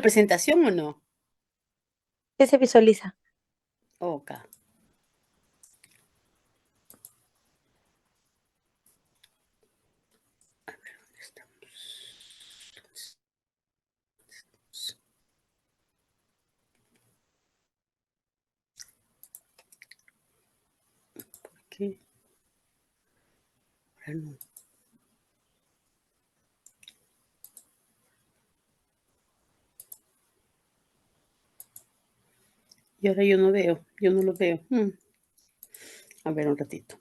presentación o no? ¿Qué se visualiza? Ok. ¿Por qué? Ahora no. Y ahora yo no lo veo. A ver un ratito.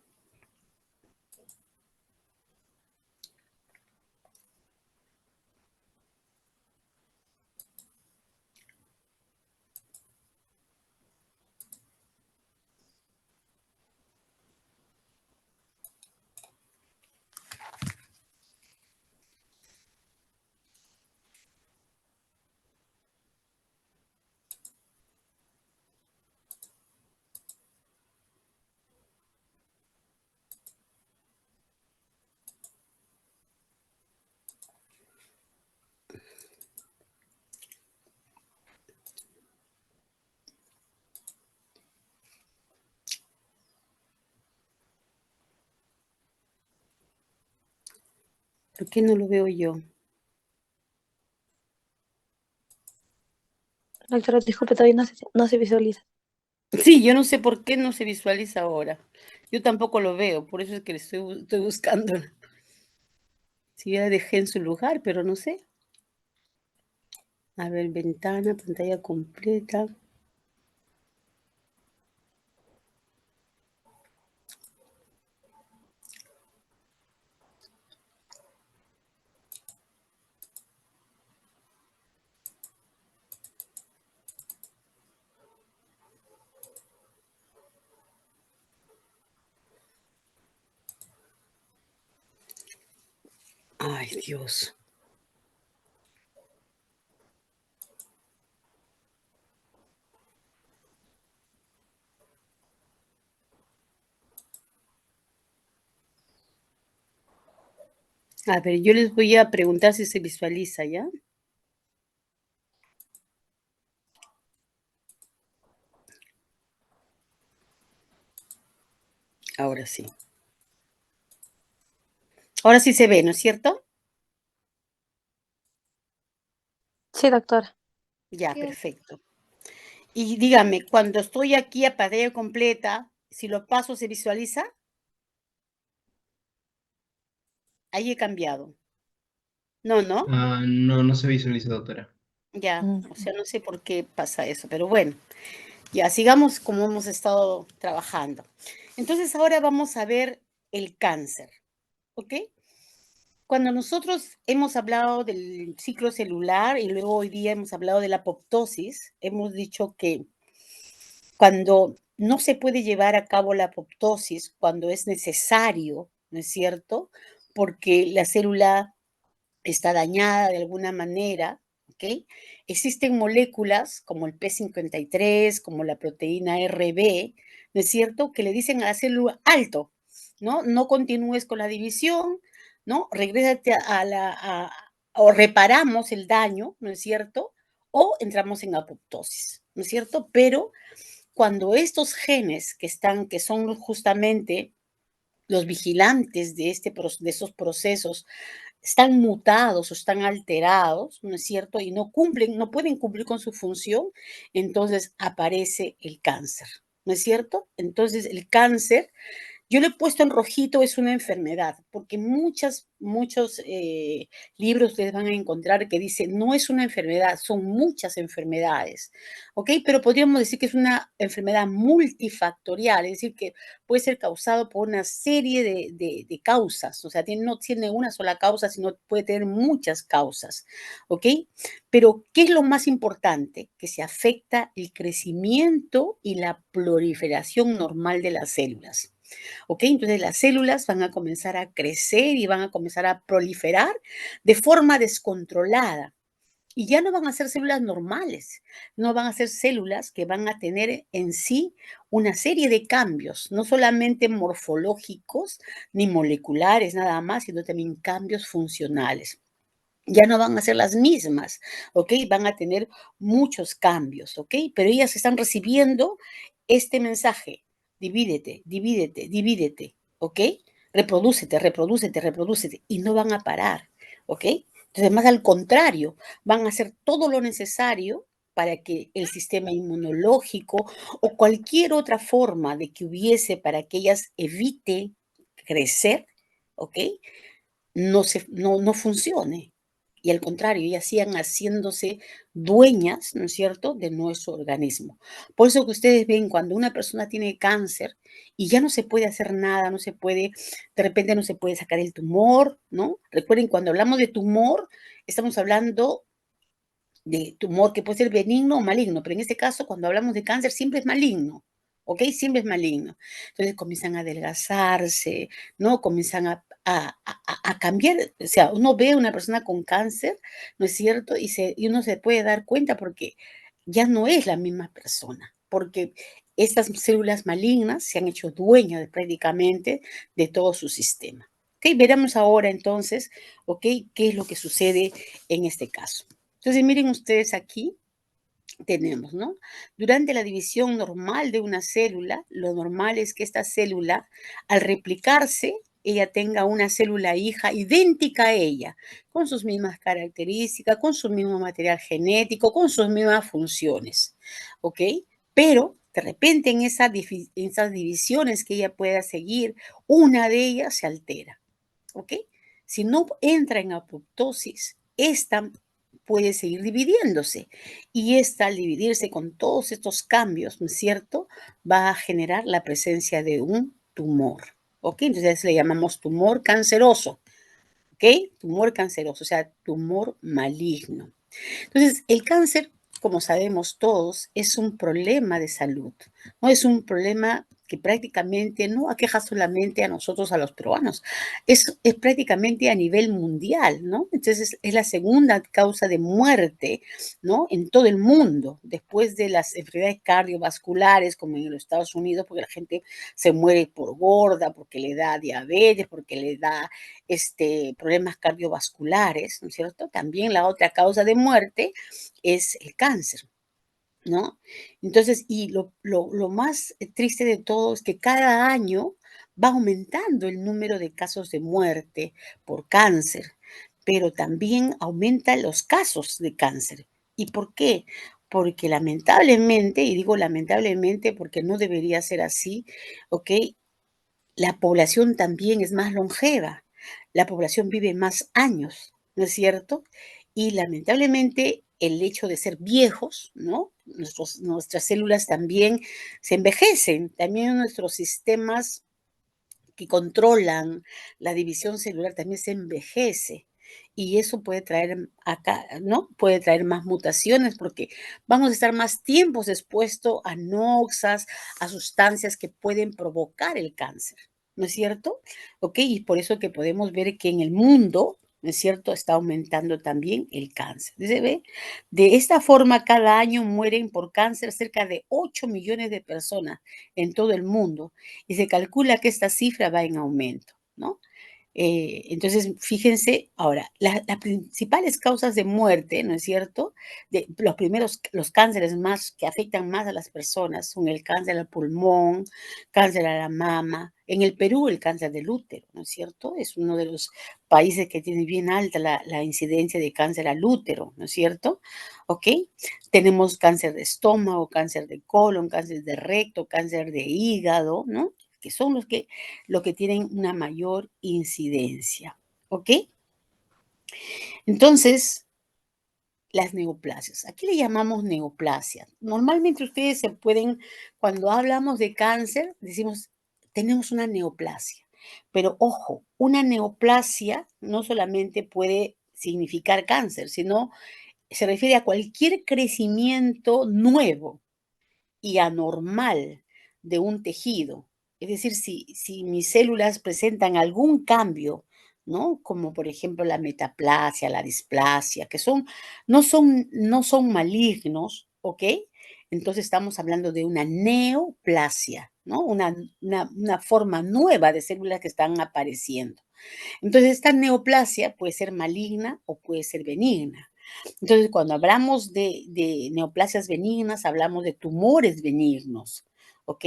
¿Por qué no lo veo yo? Doctora, disculpe, todavía no se visualiza. Sí, yo no sé por qué no se visualiza ahora. Yo tampoco lo veo, por eso es que le estoy buscando. Si ya dejé en su lugar, pero no sé. A ver, ventana, pantalla completa. Ay, Dios. A ver, yo les voy a preguntar si se visualiza, ¿ya? Ahora sí. Ahora sí se ve, ¿no es cierto? Sí, doctora. Ya, perfecto. Y dígame, cuando estoy aquí a pantalla completa, si lo paso, ¿se visualiza? Ahí he cambiado. No, no. No, no se visualiza, doctora. Ya, Mm. o sea, no sé por qué pasa eso, pero bueno, ya sigamos como hemos estado trabajando. Entonces, ahora vamos a ver el cáncer, ¿ok? Cuando nosotros hemos hablado del ciclo celular y luego hoy día hemos hablado de la apoptosis, hemos dicho que cuando no se puede llevar a cabo la apoptosis, cuando es necesario, ¿no es cierto? Porque la célula está dañada de alguna manera, ¿ok? Existen moléculas como el P53, como la proteína RB, ¿no es cierto? Que le dicen a la célula alto, ¿no? No continúes con la división, ¿no? Regrésate o reparamos el daño, ¿no es cierto? O entramos en apoptosis, ¿no es cierto? Pero cuando estos genes que son justamente los vigilantes de estos procesos están mutados o están alterados, ¿no es cierto? Y no pueden cumplir con su función, entonces aparece el cáncer, ¿no es cierto? Entonces el cáncer yo lo he puesto en rojito, es una enfermedad, porque muchos libros ustedes van a encontrar que dicen, no es una enfermedad, son muchas enfermedades, ¿ok? Pero podríamos decir que es una enfermedad multifactorial, es decir, que puede ser causado por una serie de causas, o sea, no tiene una sola causa, sino puede tener muchas causas, ¿ok? Pero, ¿qué es lo más importante? Que se afecta el crecimiento y la proliferación normal de las células. ¿Ok? Entonces las células van a comenzar a crecer y van a comenzar a proliferar de forma descontrolada. Y ya no van a ser células normales, no van a ser células que van a tener en sí una serie de cambios, no solamente morfológicos ni moleculares nada más, sino también cambios funcionales. ya no van a ser las mismas, ¿ok? Van a tener muchos cambios, ¿ok? Pero ellas están recibiendo este mensaje: divídete, divídete, divídete, ¿ok? Reprodúcete, reprodúcete, reprodúcete, y no van a parar, ¿ok? Entonces, más al contrario, van a hacer todo lo necesario para que el sistema inmunológico o cualquier otra forma de que hubiese para que ellas eviten crecer, ¿ok? No funcione. Y al contrario, ellas sigan haciéndose dueñas, ¿no es cierto?, de nuestro organismo. Por eso que ustedes ven cuando una persona tiene cáncer y ya no se puede hacer nada, no se puede, de repente no se puede sacar el tumor, ¿no? Recuerden, cuando hablamos de tumor, estamos hablando de tumor que puede ser benigno o maligno, pero en este caso, cuando hablamos de cáncer, siempre es maligno, ¿ok? Siempre es maligno. Entonces comienzan a adelgazarse, ¿no? Comienzan a cambiar, o sea, uno ve a una persona con cáncer, ¿no es cierto? Y uno se puede dar cuenta porque ya no es la misma persona, porque estas células malignas se han hecho dueñas prácticamente de todo su sistema. ¿Ok? Veremos ahora entonces, ¿ok? ¿Qué es lo que sucede en este caso? Entonces, miren ustedes aquí, tenemos, ¿no? Durante la división normal de una célula, lo normal es que esta célula, al replicarse, ella tenga una célula hija idéntica a ella, con sus mismas características, con su mismo material genético, con sus mismas funciones, ¿ok? Pero de repente en esas divisiones que ella pueda seguir, una de ellas se altera, ¿ok? Si no entra en apoptosis, esta puede seguir dividiéndose. Y esta, al dividirse con todos estos cambios, ¿no es cierto?, va a generar la presencia de un tumor. ¿Ok? Entonces le llamamos tumor canceroso. ¿Ok? Tumor canceroso, o sea, tumor maligno. Entonces, el cáncer, como sabemos todos, es un problema de salud, ¿no? Es un problema que prácticamente no aqueja solamente a nosotros, a los peruanos, es prácticamente a nivel mundial, ¿no? Entonces, es la segunda causa de muerte, ¿no? En todo el mundo, después de las enfermedades cardiovasculares, como en los Estados Unidos, porque la gente se muere por gorda, porque le da diabetes, porque le da problemas cardiovasculares, ¿no es cierto? También la otra causa de muerte es el cáncer, ¿no? Entonces, y lo más triste de todo es que cada año va aumentando el número de casos de muerte por cáncer, pero también aumentan los casos de cáncer. ¿Y por qué? Porque lamentablemente, y digo lamentablemente porque no debería ser así, ¿ok? La población también es más longeva, la población vive más años, ¿no es cierto? Y lamentablemente el hecho de ser viejos, ¿no? Nuestras células también se envejecen, también nuestros sistemas que controlan la división celular también se envejece. Y eso puede traer acá, ¿no? Puede traer más mutaciones porque vamos a estar más tiempos expuestos a noxas, a sustancias que pueden provocar el cáncer, ¿no es cierto? ¿Ok? Y por eso que podemos ver que en el mundo, ¿no es cierto?, está aumentando también el cáncer. ¿Se ve? De esta forma, cada año mueren por cáncer cerca de 8 millones de personas en todo el mundo y se calcula que esta cifra va en aumento, ¿no? Entonces, fíjense, ahora, las principales causas de muerte, ¿no es cierto? Los cánceres más que afectan más a las personas son el cáncer al pulmón, cáncer a la mama. En el Perú, el cáncer del útero, ¿no es cierto? Es uno de los países que tiene bien alta la incidencia de cáncer al útero, ¿no es cierto? ¿Ok? Tenemos cáncer de estómago, cáncer de colon, cáncer de recto, cáncer de hígado, ¿no? Que son los que tienen una mayor incidencia, ¿ok? Entonces, las neoplasias. Aquí le llamamos neoplasia. Normalmente ustedes se pueden, cuando hablamos de cáncer, decimos, tenemos una neoplasia. Pero ojo, una neoplasia no solamente puede significar cáncer, sino se refiere a cualquier crecimiento nuevo y anormal de un tejido. Es decir, si mis células presentan algún cambio, ¿no? Como por ejemplo la metaplasia, la displasia, que no son malignos, ¿ok? entonces estamos hablando de una neoplasia, ¿no? Una forma nueva de células que están apareciendo. Entonces, esta neoplasia puede ser maligna o puede ser benigna. Entonces, cuando hablamos de neoplasias benignas, hablamos de tumores benignos, ¿ok?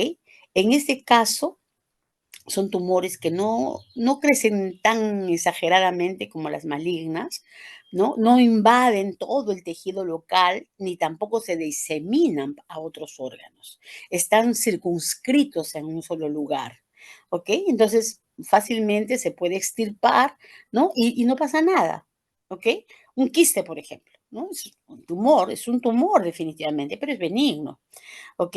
En este caso, son tumores que no crecen tan exageradamente como las malignas, ¿no? No invaden todo el tejido local, ni tampoco se diseminan a otros órganos. Están circunscritos en un solo lugar, ¿ok? Entonces, fácilmente se puede extirpar, ¿no? Y no pasa nada, ¿ok? Un quiste, por ejemplo, ¿no? Es un tumor definitivamente, pero es benigno, ¿ok?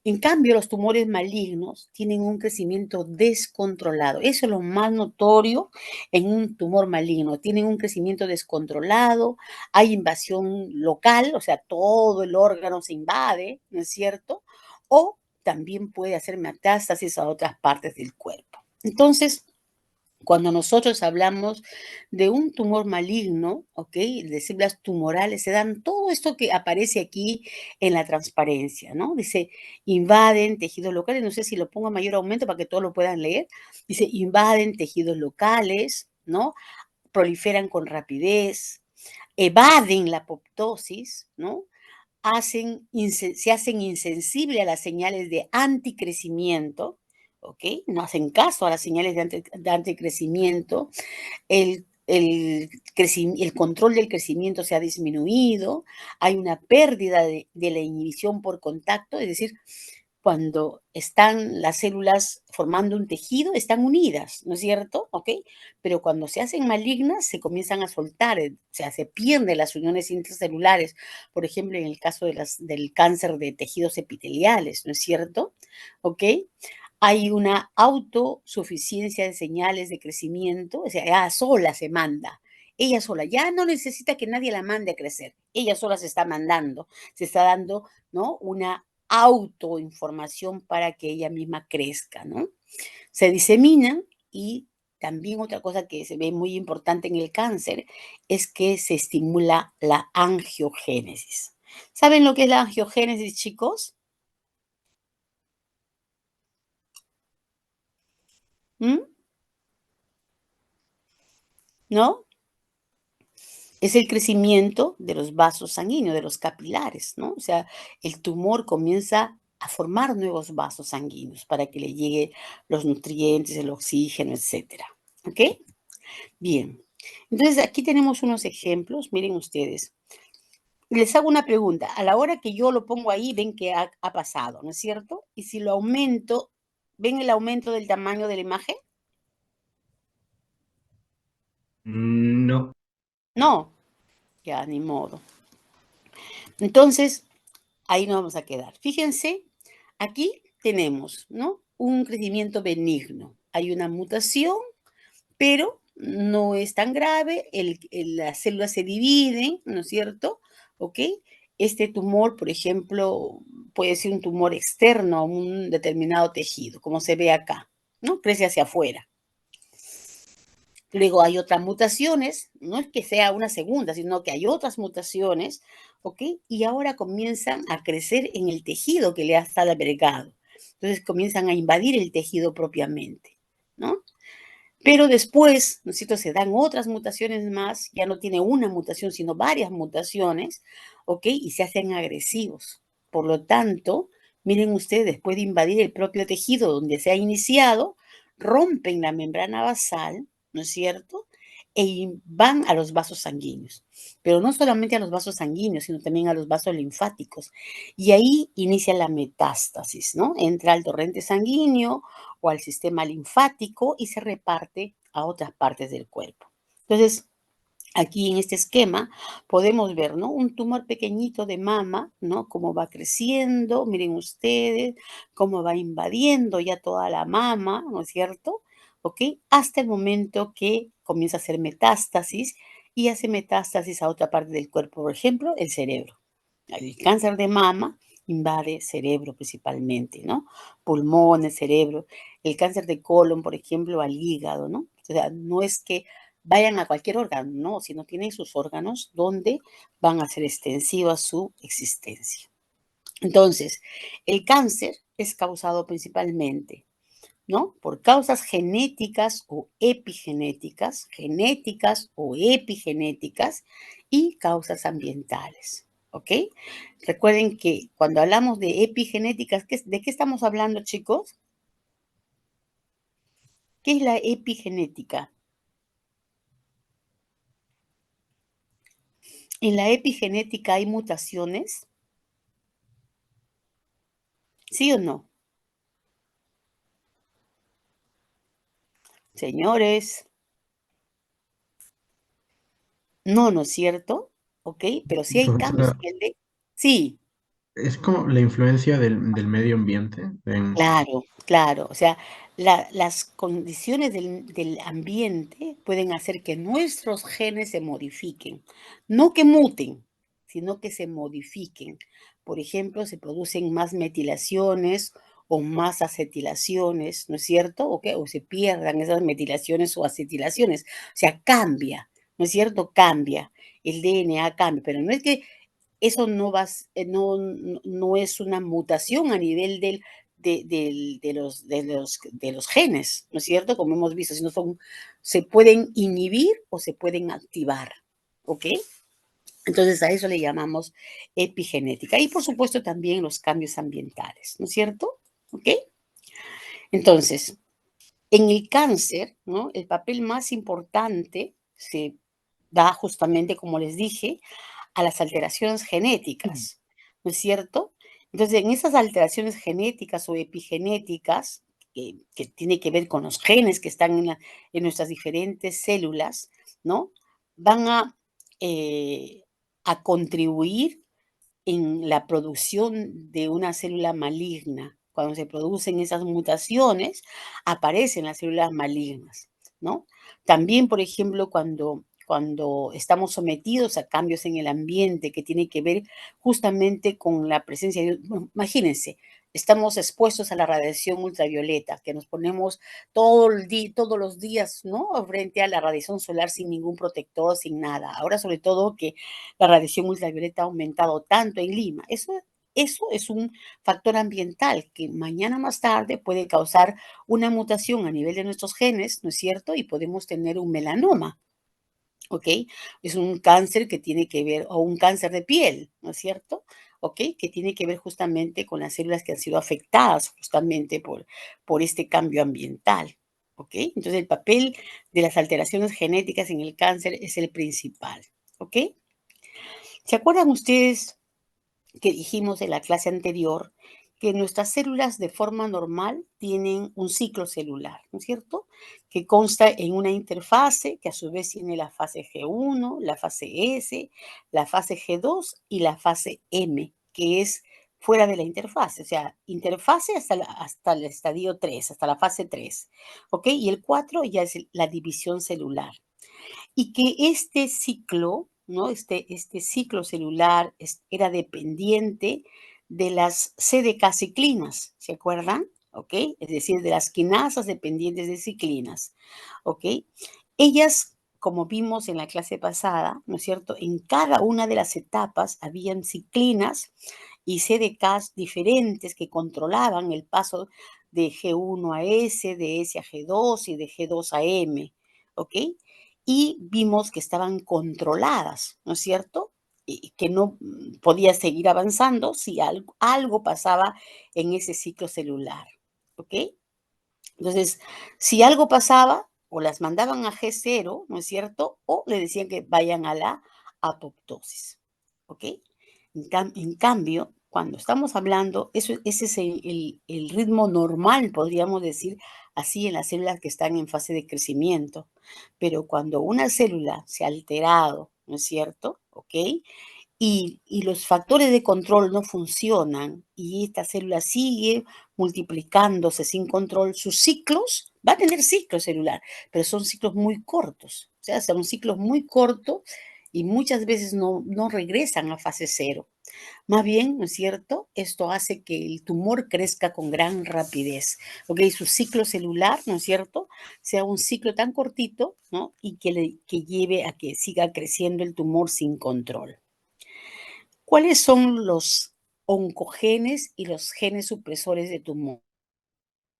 En cambio, los tumores malignos tienen un crecimiento descontrolado. Eso es lo más notorio en un tumor maligno. Tienen un crecimiento descontrolado, hay invasión local, o sea, todo el órgano se invade, ¿no es cierto? O también puede hacer metástasis a otras partes del cuerpo. Entonces, cuando nosotros hablamos de un tumor maligno, ¿ok? De células tumorales, se dan todo esto que aparece aquí en la transparencia, ¿no? Dice, invaden tejidos locales, no sé si lo pongo a mayor aumento para que todos lo puedan leer. Dice, invaden tejidos locales, ¿no? Proliferan con rapidez, evaden la apoptosis, ¿no? Se hacen insensibles a las señales de anticrecimiento, ¿ok? No hacen caso a las señales de anticrecimiento, el control del crecimiento se ha disminuido, hay una pérdida de la inhibición por contacto, es decir, cuando están las células formando un tejido, están unidas, ¿no es cierto? ¿Ok? Pero cuando se hacen malignas, se comienzan a soltar, o sea, se pierden las uniones intracelulares, por ejemplo, en el caso del cáncer de tejidos epiteliales, ¿no es cierto? ¿Ok? Hay una autosuficiencia de señales de crecimiento, o sea, ella sola se manda, ella sola, ya no necesita que nadie la mande a crecer, ella sola se está mandando, se está dando, ¿no? Una autoinformación para que ella misma crezca, ¿no? Se diseminan y también otra cosa que se ve muy importante en el cáncer es que se estimula la angiogénesis. ¿Saben lo que es la angiogénesis, chicos? ¿Mm? ¿No? Es el crecimiento de los vasos sanguíneos, de los capilares, ¿no? O sea, el tumor comienza a formar nuevos vasos sanguíneos para que le llegue los nutrientes, el oxígeno, etcétera. ¿Ok? Bien. Entonces, aquí tenemos unos ejemplos, miren ustedes. Les hago una pregunta. A la hora que yo lo pongo ahí, ven que ha pasado, ¿no es cierto? Y si lo aumento, ¿ven el aumento del tamaño de la imagen? No. No, ya ni modo. Entonces, ahí nos vamos a quedar. Fíjense, aquí tenemos, ¿no? Un crecimiento benigno. Hay una mutación, pero no es tan grave. Las células se dividen, ¿no es cierto? ¿Ok? Este tumor, por ejemplo, puede ser un tumor externo a un determinado tejido, como se ve acá, ¿no? Crece hacia afuera. Luego hay otras mutaciones, no es que sea una segunda, sino que hay otras mutaciones, ¿ok? Y ahora comienzan a crecer en el tejido que le ha estado albergado. Entonces comienzan a invadir el tejido propiamente, ¿no? Pero después, ¿no es cierto?, se dan otras mutaciones más, ya no tiene una mutación, sino varias mutaciones, ¿ok? Y se hacen agresivos. Por lo tanto, miren ustedes, después de invadir el propio tejido donde se ha iniciado, rompen la membrana basal, ¿no es cierto? Van a los vasos sanguíneos. Pero no solamente a los vasos sanguíneos, sino también a los vasos linfáticos. Y ahí inicia la metástasis, ¿no? Entra al torrente sanguíneo o al sistema linfático y se reparte a otras partes del cuerpo. Entonces, aquí en este esquema podemos ver, ¿no? Un tumor pequeñito de mama, ¿no? Cómo va creciendo, miren ustedes, cómo va invadiendo ya toda la mama, ¿no es cierto? ¿Ok? Hasta el momento que comienza a hacer metástasis y hace metástasis a otra parte del cuerpo, por ejemplo, el cerebro. El cáncer de mama invade cerebro principalmente, ¿no? Pulmones, cerebro. El cáncer de colon, por ejemplo, al hígado, ¿no? O sea, no es que vayan a cualquier órgano, no, sino tienen sus órganos donde van a ser extensiva su existencia. Entonces, el cáncer es causado principalmente, ¿no? Por causas genéticas o epigenéticas, y causas ambientales, ¿ok? Recuerden que cuando hablamos de epigenéticas, ¿de qué estamos hablando, chicos? ¿Qué es la epigenética? ¿En la epigenética hay mutaciones? ¿Sí o no? Señores, no, ¿no es cierto? ¿Ok? Pero sí hay cambios Profesora, en el de... Sí, es como la influencia del medio ambiente. claro, claro. O sea, las condiciones del ambiente pueden hacer que nuestros genes se modifiquen. No que muten, sino que se modifiquen. Por ejemplo, se producen más metilaciones o más acetilaciones, ¿no es cierto? O se pierdan esas metilaciones o acetilaciones. O sea, cambia, ¿no es cierto? Cambia. El DNA cambia, pero no es que eso no es una mutación a nivel de los genes, ¿no es cierto? Como hemos visto, sino se pueden inhibir o se pueden activar, ¿ok? Entonces a eso le llamamos epigenética. Y por supuesto también los cambios ambientales, ¿no es cierto? ¿Ok? Entonces, en el cáncer, ¿no? El papel más importante se da justamente, como les dije, a las alteraciones genéticas, ¿no es cierto? Entonces, en esas alteraciones genéticas o epigenéticas, que tiene que ver con los genes que están en nuestras diferentes células, ¿no? Van a contribuir en la producción de una célula maligna. Cuando se producen esas mutaciones, aparecen las células malignas, ¿no? También, por ejemplo, cuando estamos sometidos a cambios en el ambiente que tiene que ver justamente con la presencia de... Bueno, imagínense, estamos expuestos a la radiación ultravioleta, que nos ponemos todos los días, ¿no? Frente a la radiación solar sin ningún protector, sin nada. Ahora, sobre todo, que la radiación ultravioleta ha aumentado tanto en Lima. Eso es un factor ambiental que mañana más tarde puede causar una mutación a nivel de nuestros genes, ¿no es cierto? Y podemos tener un melanoma, ¿ok? Es un cáncer que tiene que ver, o un cáncer de piel, ¿no es cierto? ¿Ok? Que tiene que ver justamente con las células que han sido afectadas justamente por este cambio ambiental, ¿ok? Entonces el papel de las alteraciones genéticas en el cáncer es el principal, ¿ok? ¿Se acuerdan ustedes que dijimos en la clase anterior que nuestras células de forma normal tienen un ciclo celular, ¿no es cierto? Que consta en una interfase que a su vez tiene la fase G1, la fase S, la fase G2 y la fase M, que es fuera de la interfase, o sea, interfase hasta el estadio 3, hasta la fase 3, ¿ok? Y el 4 ya es la división celular. Y que este ciclo, ¿no? Este ciclo celular era dependiente de las CDK ciclinas, ¿se acuerdan? ¿Ok? Es decir, de las quinasas dependientes de ciclinas, ¿ok? Ellas, como vimos en la clase pasada, ¿no es cierto? En cada una de las etapas habían ciclinas y CDKs diferentes que controlaban el paso de G1 a S, de S a G2 y de G2 a M, ¿ok? Y vimos que estaban controladas, ¿no es cierto? Y que no podía seguir avanzando si algo pasaba en ese ciclo celular, ¿ok? Entonces, si algo pasaba, o las mandaban a G0, ¿no es cierto? O le decían que vayan a la apoptosis, ¿ok? En cambio, cuando estamos hablando, ese es el ritmo normal, podríamos decir así, en las células que están en fase de crecimiento. Pero cuando una célula se ha alterado, ¿no es cierto? ¿Ok? Y los factores de control no funcionan y esta célula sigue multiplicándose sin control, sus ciclos, va a tener ciclo celular, pero son ciclos muy cortos, o sea, son ciclos muy cortos y muchas veces no regresan a fase cero. Más bien, ¿no es cierto? Esto hace que el tumor crezca con gran rapidez, ¿ok? Su ciclo celular, ¿no es cierto? Sea un ciclo tan cortito, ¿no? Y que lleve a que siga creciendo el tumor sin control. ¿Cuáles son oncogenes y los genes supresores de tumor.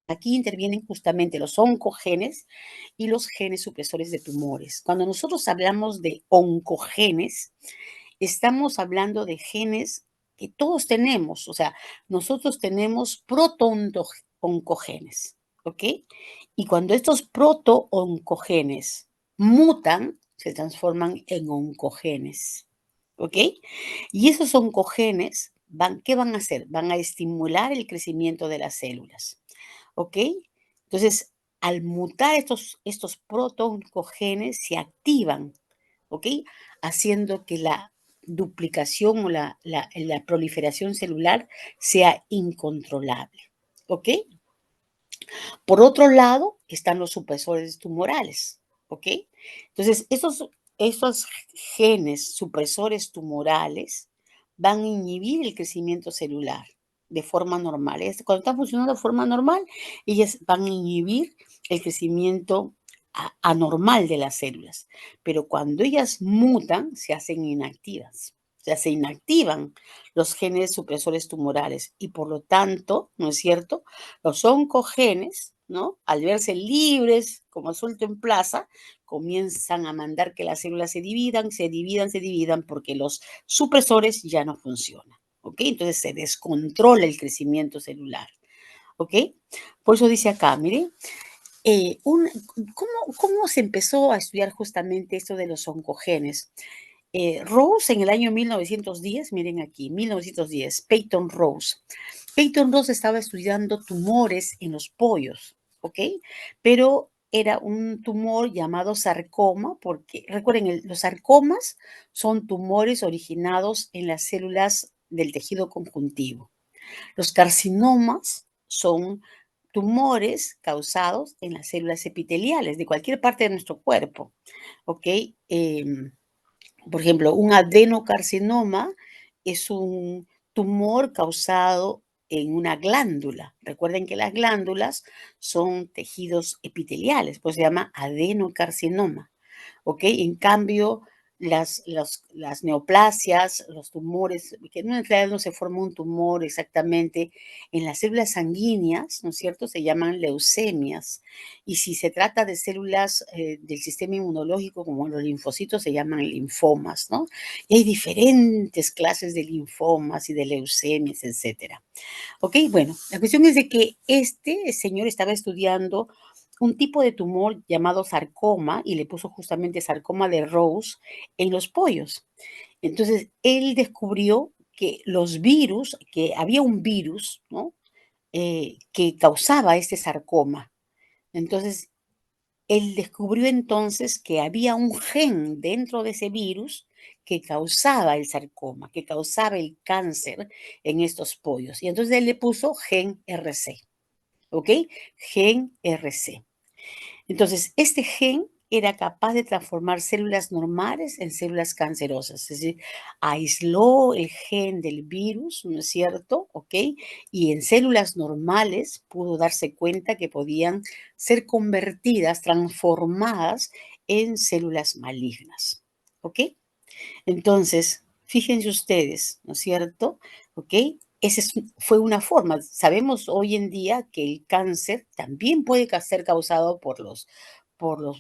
Aquí intervienen justamente los oncogenes y los genes supresores de tumores. Cuando nosotros hablamos de oncogenes, estamos hablando de genes que todos tenemos, o sea, nosotros tenemos proto-oncogenes, ¿ok? Y cuando estos proto-oncogenes mutan, se transforman en oncogenes, ¿ok? Y esos oncogenes ¿qué van a hacer? Van a estimular el crecimiento de las células, ¿ok? Entonces, al mutar estos proto-oncogenes, se activan, ¿ok? Haciendo que la duplicación o la proliferación celular sea incontrolable, ¿ok? Por otro lado, están los supresores tumorales, ¿ok? Entonces, esos genes supresores tumorales van a inhibir el crecimiento celular de forma normal. Cuando están funcionando de forma normal, ellas van a inhibir el crecimiento anormal de las células. Pero cuando ellas mutan, se hacen inactivas. O sea, se inactivan los genes supresores tumorales y por lo tanto, ¿no es cierto? Los oncogenes, ¿no? Al verse libres como suelto en plaza, comienzan a mandar que las células se dividan, porque los supresores ya no funcionan, ¿ok? Entonces se descontrola el crecimiento celular, ¿ok? Por eso dice acá, mire, ¿cómo se empezó a estudiar justamente esto de los oncogenes? Rose en el año 1910, miren aquí, 1910, Peyton Rose. Peyton Rose estaba estudiando tumores en los pollos, ¿ok? Pero era un tumor llamado sarcoma, porque recuerden, los sarcomas son tumores originados en las células del tejido conjuntivo. Los carcinomas son tumores causados en las células epiteliales de cualquier parte de nuestro cuerpo, ¿ok? Por ejemplo, un adenocarcinoma es un tumor causado en una glándula. Recuerden que las glándulas son tejidos epiteliales, pues se llama adenocarcinoma. ¿Ok? En cambio, las neoplasias, los tumores, que en realidad no se forma un tumor exactamente, en las células sanguíneas, ¿no es cierto? Se llaman leucemias. Y si se trata de células del sistema inmunológico, como los linfocitos, se llaman linfomas, ¿no? Y hay diferentes clases de linfomas y de leucemias, etcétera. ¿Ok? Bueno, la cuestión es de que este señor estaba estudiando un tipo de tumor llamado sarcoma y le puso justamente sarcoma de Rose en los pollos. Entonces, él descubrió que los virus, que había un virus, ¿no? Que causaba este sarcoma. Entonces, él descubrió entonces que había un gen dentro de ese virus que causaba el sarcoma, que causaba el cáncer en estos pollos. Y entonces él le puso gen RC, ¿ok? Gen RC. Entonces, este gen era capaz de transformar células normales en células cancerosas, es decir, aisló el gen del virus, ¿no es cierto? ¿Ok? Y en células normales pudo darse cuenta que podían ser convertidas, transformadas en células malignas, ¿ok? Entonces, fíjense ustedes, ¿no es cierto? ¿Ok? Fue una forma. Sabemos hoy en día que el cáncer también puede ser causado por los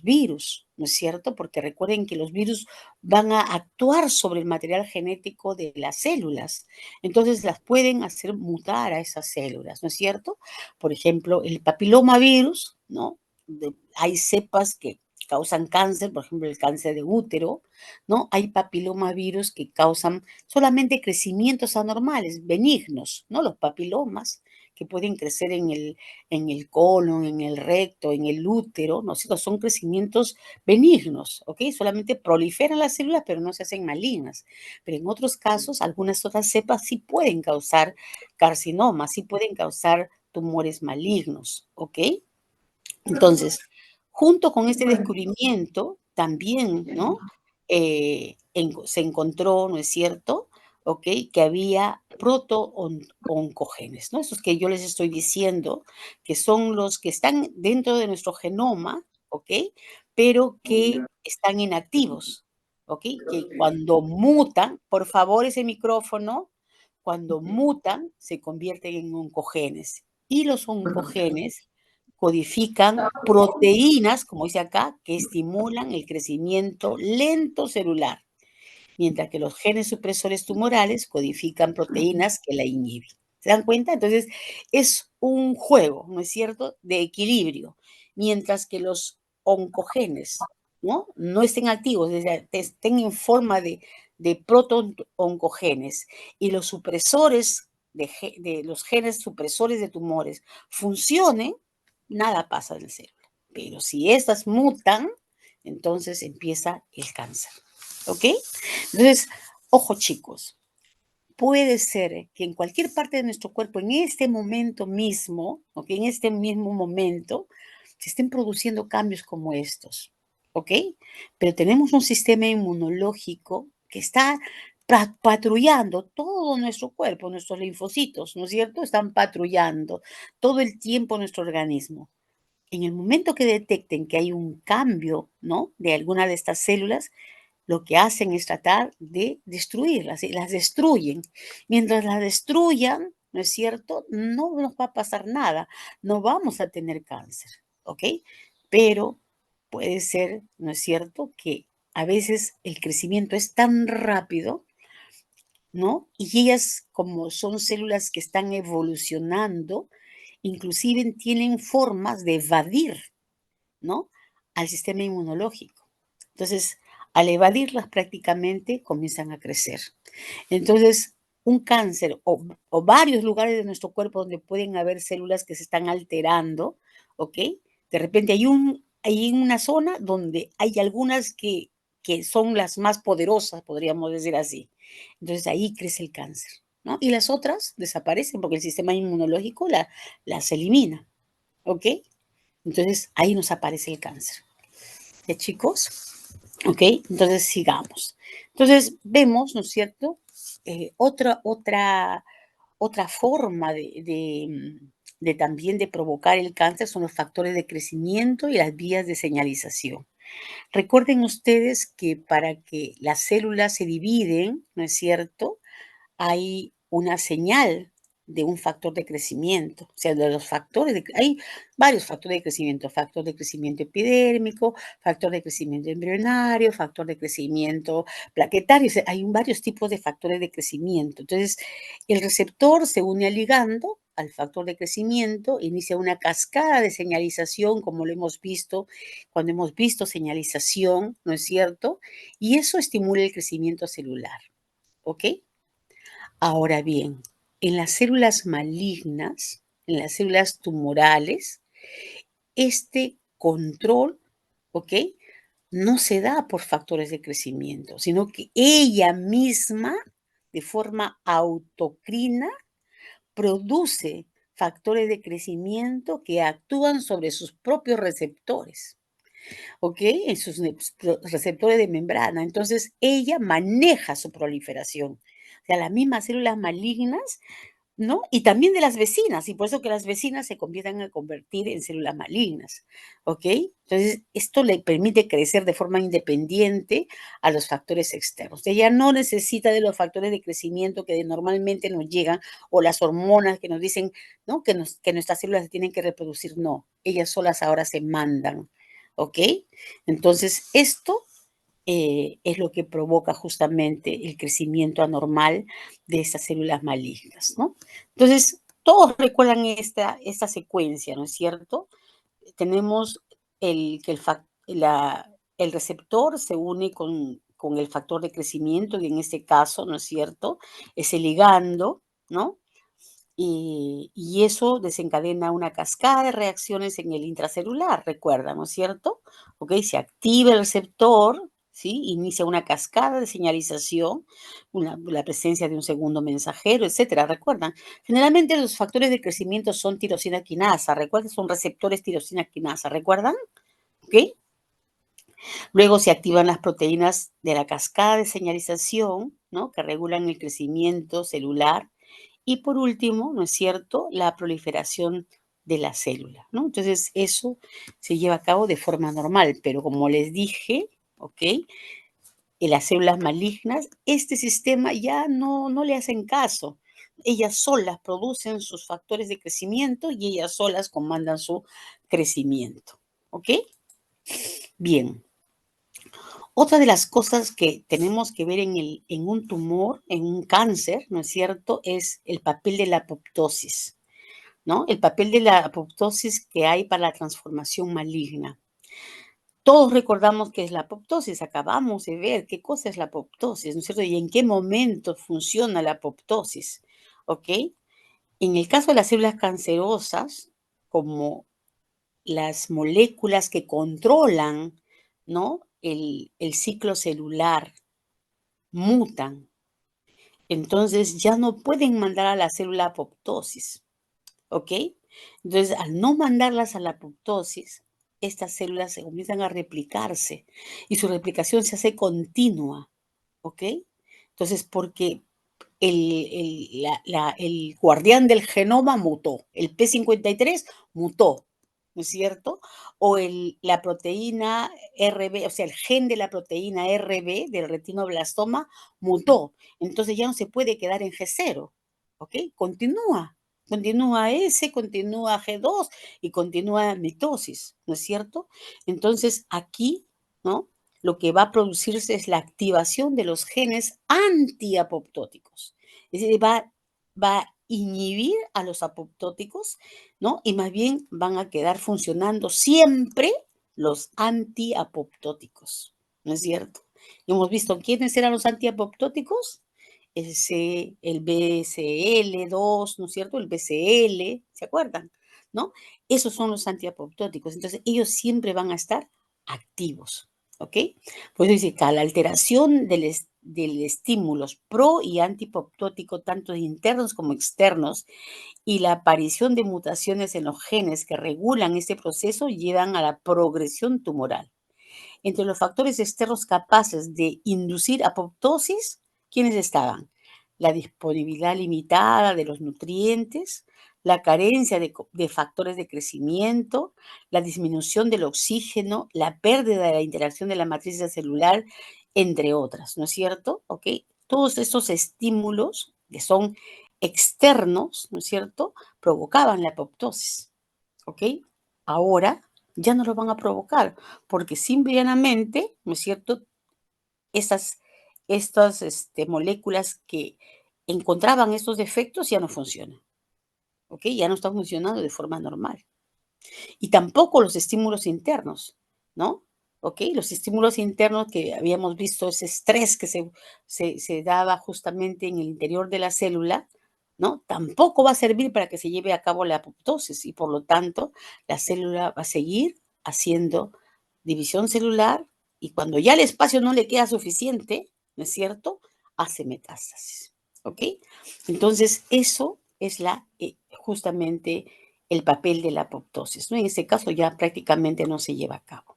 virus, ¿no es cierto? Porque recuerden que los virus van a actuar sobre el material genético de las células. Entonces las pueden hacer mutar a esas células, ¿no es cierto? Por ejemplo, el papilomavirus, ¿no? Hay cepas que causan cáncer, por ejemplo, el cáncer de útero, ¿no? Hay papilomavirus que causan solamente crecimientos anormales, benignos, ¿no? Los papilomas que pueden crecer en el colon, en el recto, en el útero, ¿no es cierto? Son crecimientos benignos, ¿ok? Solamente proliferan las células, pero no se hacen malignas. Pero en otros casos, algunas otras cepas sí pueden causar carcinomas, sí pueden causar tumores malignos, ¿ok? Entonces, junto con este descubrimiento, también, ¿no? Se encontró, ¿no es cierto? ¿Ok? Que había proto-oncogenes, ¿no? Esos que yo les estoy diciendo, que son los que están dentro de nuestro genoma, ¿ok? Pero que están inactivos, ¿ok? Que cuando mutan, por favor, ese micrófono, cuando mutan, se convierten en oncogenes. Y los oncogenes codifican proteínas, como dice acá, que estimulan el crecimiento lento celular, mientras que los genes supresores tumorales codifican proteínas que la inhiben. ¿Se dan cuenta? Entonces, es un juego, ¿no es cierto?, de equilibrio, mientras que los oncogenes, ¿no?, no estén activos, es decir, estén en forma de proto-oncogenes, y los supresores de los genes supresores de tumores funcionen, nada pasa en la célula. Pero si estas mutan, entonces empieza el cáncer. ¿Ok? Entonces, ojo chicos, puede ser que en cualquier parte de nuestro cuerpo, en este momento mismo, ¿ok? En este mismo momento, se estén produciendo cambios como estos, ¿ok? Pero tenemos un sistema inmunológico que está patrullando todo nuestro cuerpo, nuestros linfocitos, ¿no es cierto? Están patrullando todo el tiempo nuestro organismo. En el momento que detecten que hay un cambio, ¿no?, de alguna de estas células, lo que hacen es tratar de destruirlas, y las destruyen. Mientras las destruyan, ¿no es cierto?, no nos va a pasar nada, no vamos a tener cáncer, ¿ok? Pero puede ser, ¿no es cierto?, que a veces el crecimiento es tan rápido, ¿no? Y ellas, como son células que están evolucionando, inclusive tienen formas de evadir, ¿no?, al sistema inmunológico. Entonces, al evadirlas prácticamente comienzan a crecer. Entonces, un cáncer o varios lugares de nuestro cuerpo donde pueden haber células que se están alterando, ¿ok? De repente hay una zona donde hay algunas que son las más poderosas, podríamos decir así. Entonces, ahí crece el cáncer, ¿no? Y las otras desaparecen porque el sistema inmunológico las elimina, ¿ok? Entonces, ahí nos aparece el cáncer. ¿Ya, chicos? ¿Ok? Entonces, sigamos. Entonces, vemos, ¿no es cierto?, otra forma de también de provocar el cáncer son los factores de crecimiento y las vías de señalización. Recuerden ustedes que para que las células se dividen, ¿no es cierto?, hay una señal de un factor de crecimiento, o sea, de los factores hay varios factores de crecimiento, factor de crecimiento epidérmico, factor de crecimiento embrionario, factor de crecimiento plaquetario, o sea, hay varios tipos de factores de crecimiento. Entonces, el receptor se une al ligando, al factor de crecimiento, inicia una cascada de señalización, como lo hemos visto cuando hemos visto señalización, ¿no es cierto? Y eso estimula el crecimiento celular, ¿ok? Ahora bien, en las células malignas, en las células tumorales, este control, ¿ok?, no se da por factores de crecimiento, sino que ella misma, de forma autocrina, produce factores de crecimiento que actúan sobre sus propios receptores, ¿ok?, en sus receptores de membrana. Entonces, ella maneja su proliferación. O sea, las mismas células malignas, ¿no? Y también de las vecinas, y por eso que las vecinas se comienzan a convertir en células malignas, ¿ok? Entonces, esto le permite crecer de forma independiente a los factores externos. Ella no necesita de los factores de crecimiento que normalmente nos llegan, o las hormonas que nos dicen, ¿no?, que nuestras células se tienen que reproducir. No, ellas solas ahora se mandan, ¿ok? Entonces, esto es lo que provoca justamente el crecimiento anormal de estas células malignas, ¿no? Entonces, todos recuerdan esta secuencia, ¿no es cierto? Tenemos que el receptor se une con el factor de crecimiento, y en este caso, ¿no es cierto?, es el ligando, ¿no? Y eso desencadena una cascada de reacciones en el intracelular, recuerda, ¿no es cierto? ¿Ok? Se activa el receptor, ¿sí? Inicia una cascada de señalización, la presencia de un segundo mensajero, etcétera, ¿recuerdan? Generalmente los factores de crecimiento son tirosina quinasa, ¿recuerdan? Son receptores tirosina quinasa, ¿recuerdan? ¿Ok? Luego se activan las proteínas de la cascada de señalización, ¿no?, que regulan el crecimiento celular. Y por último, ¿no es cierto?, la proliferación de la célula, ¿no? Entonces, eso se lleva a cabo de forma normal, pero como les dije, ¿ok?, en las células malignas, este sistema ya no le hacen caso, Ellas solas producen sus factores de crecimiento y ellas solas comandan su crecimiento. ¿Ok? Bien. Otra de las cosas que tenemos que ver en un tumor, en un cáncer, ¿no es cierto?, es el papel de la apoptosis, ¿no? El papel de la apoptosis que hay para la transformación maligna. Todos recordamos qué es la apoptosis, acabamos de ver qué cosa es la apoptosis, ¿no es cierto? Y en qué momento funciona la apoptosis, ¿ok? En el caso de las células cancerosas, como las moléculas que controlan, ¿no?, el ciclo celular mutan, entonces ya no pueden mandar a la célula apoptosis, ¿ok? Entonces, al no mandarlas a la apoptosis, estas células se comienzan a replicarse y su replicación se hace continua, ¿ok? Entonces, porque el guardián del genoma mutó, el P53 mutó, ¿no es cierto? O la proteína RB, o sea, el gen de la proteína RB del retinoblastoma mutó. Entonces ya no se puede quedar en G0, ¿ok? Continúa S, continúa G2 y continúa mitosis, ¿no es cierto? Entonces aquí, ¿no?, lo que va a producirse es la activación de los genes antiapoptóticos. Es decir, va a inhibir a los apoptóticos, ¿no? Y más bien van a quedar funcionando siempre los antiapoptóticos, ¿no es cierto? Hemos visto quiénes eran los antiapoptóticos, el BCL2, ¿no es cierto? El BCL, ¿se acuerdan? ¿No? Esos son los antiapoptóticos. Entonces, ellos siempre van a estar activos, ¿ok? Pues dice que a la alteración del estímulos pro y antipoptótico, tanto internos como externos, y la aparición de mutaciones en los genes que regulan este proceso llevan a la progresión tumoral. Entre los factores externos capaces de inducir apoptosis, ¿quiénes estaban? La disponibilidad limitada de los nutrientes, la carencia de factores de crecimiento, la disminución del oxígeno, la pérdida de la interacción de la matriz celular, entre otras, ¿no es cierto? ¿Ok? Todos estos estímulos que son externos, ¿no es cierto?, provocaban la apoptosis, ¿ok? Ahora ya no lo van a provocar, porque simplemente, ¿no es cierto?, estas moléculas que encontraban estos defectos ya no funcionan, ¿ok? Ya no están funcionando de forma normal. Y tampoco los estímulos internos, ¿no? ¿Ok? Los estímulos internos que habíamos visto, ese estrés que se daba justamente en el interior de la célula, ¿no? Tampoco va a servir para que se lleve a cabo la apoptosis y por lo tanto la célula va a seguir haciendo división celular y cuando ya el espacio no le queda suficiente, ¿no es cierto?, hace metástasis, ¿ok? Entonces eso es justamente el papel de la apoptosis, ¿no? En este caso ya prácticamente no se lleva a cabo.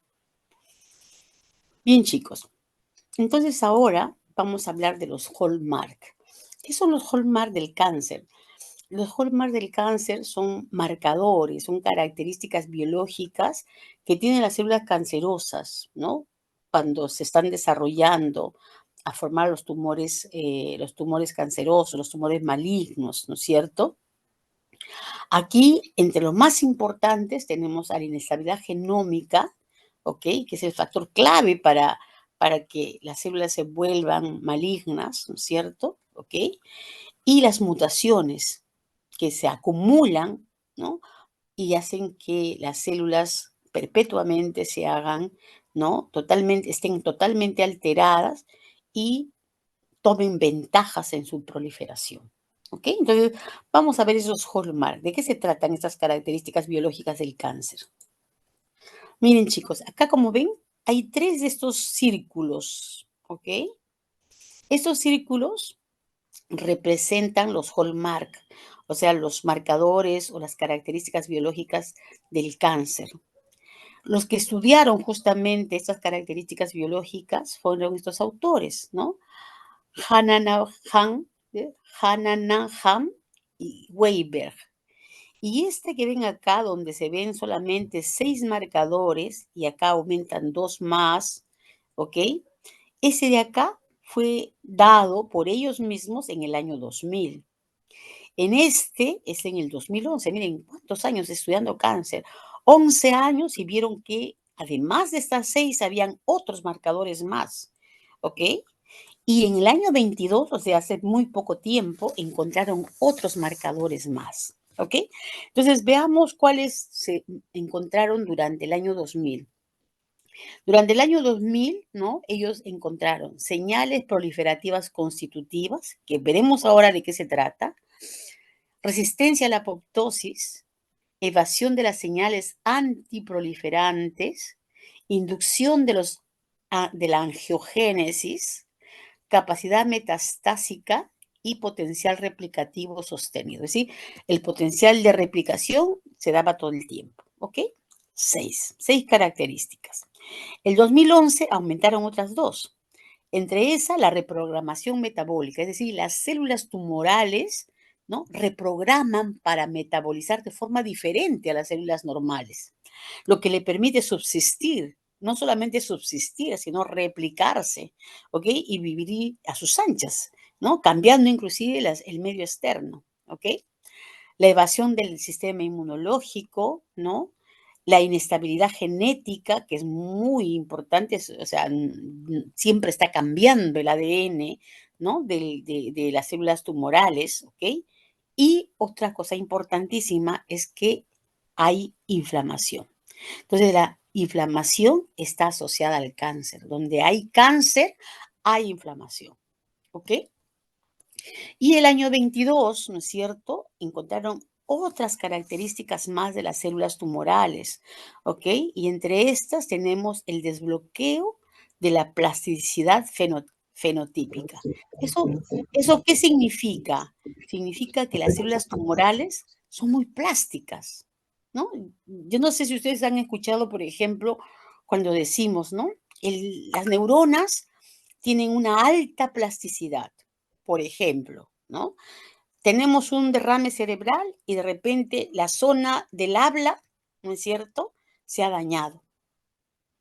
Bien, chicos, entonces ahora vamos a hablar de los hallmark. ¿Qué son los hallmark del cáncer? Los hallmark del cáncer son marcadores, son características biológicas que tienen las células cancerosas, ¿no?, cuando se están desarrollando a formar los tumores cancerosos, los tumores malignos, ¿no es cierto? Aquí, entre los más importantes, tenemos a la inestabilidad genómica, ¿ok?, que es el factor clave para que las células se vuelvan malignas, ¿no es cierto?, ¿ok? Y las mutaciones que se acumulan, ¿no?, y hacen que las células perpetuamente se hagan, ¿no?, estén totalmente alteradas y tomen ventajas en su proliferación. ¿Ok? Entonces, vamos a ver esos hallmark. ¿De qué se tratan estas características biológicas del cáncer? Miren, chicos, acá como ven, hay 3 de estos círculos, ¿ok? Estos círculos representan los hallmark, o sea, los marcadores o las características biológicas del cáncer. Los que estudiaron justamente estas características biológicas fueron estos autores, ¿no? Hananaham y Weiberg. Y este que ven acá, donde se ven solamente 6 marcadores y acá aumentan 2 más, ¿ok? Ese de acá fue dado por ellos mismos en el año 2000. En este es en el 2011. Miren, ¿cuántos años estudiando cáncer? 11 años y vieron que además de estas 6 habían otros marcadores más, ¿ok? Y en el año 22, o sea, hace muy poco tiempo, encontraron otros marcadores más, ¿ok? Entonces, veamos cuáles se encontraron durante el año 2000. Durante el año 2000, ¿no? Ellos encontraron señales proliferativas constitutivas, que veremos ahora de qué se trata, resistencia a la apoptosis, evasión de las señales antiproliferantes, inducción de la angiogénesis, capacidad metastásica y potencial replicativo sostenido. Es decir, el potencial de replicación se daba todo el tiempo. ¿Ok? Seis características. El 2011 aumentaron otras 2. Entre esas, la reprogramación metabólica, es decir, las células tumorales, ¿no? Reprograman para metabolizar de forma diferente a las células normales, lo que le permite subsistir, no solamente subsistir, sino replicarse, ¿ok? Y vivir a sus anchas, ¿no? Cambiando inclusive el medio externo, ¿ok? La evasión del sistema inmunológico, ¿no? La inestabilidad genética, que es muy importante, o sea, siempre está cambiando el ADN, ¿no? De las células tumorales, ¿ok? Y otra cosa importantísima es que hay inflamación. Entonces, la inflamación está asociada al cáncer. Donde hay cáncer, hay inflamación, ¿ok? Y el año 22, ¿no es cierto?, encontraron otras características más de las células tumorales, ¿ok? Y entre estas tenemos el desbloqueo de la plasticidad fenotípica. ¿Eso qué significa? Significa que las células tumorales son muy plásticas, ¿no? Yo no sé si ustedes han escuchado, por ejemplo, cuando decimos, ¿no? Las neuronas tienen una alta plasticidad. Por ejemplo, ¿no? Tenemos un derrame cerebral y de repente la zona del habla, ¿no es cierto?, se ha dañado,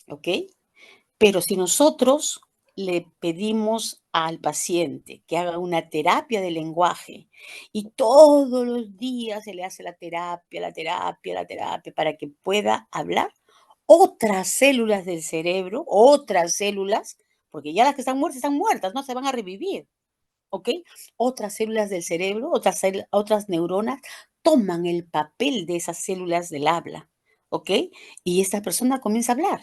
¿ok? Pero si nosotros le pedimos al paciente que haga una terapia de lenguaje y todos los días se le hace la terapia para que pueda hablar, otras células del cerebro, otras células, porque ya las que están muertas, no se van a revivir, ¿ok? Otras células del cerebro, otras neuronas toman el papel de esas células del habla, ¿ok? Y esta persona comienza a hablar,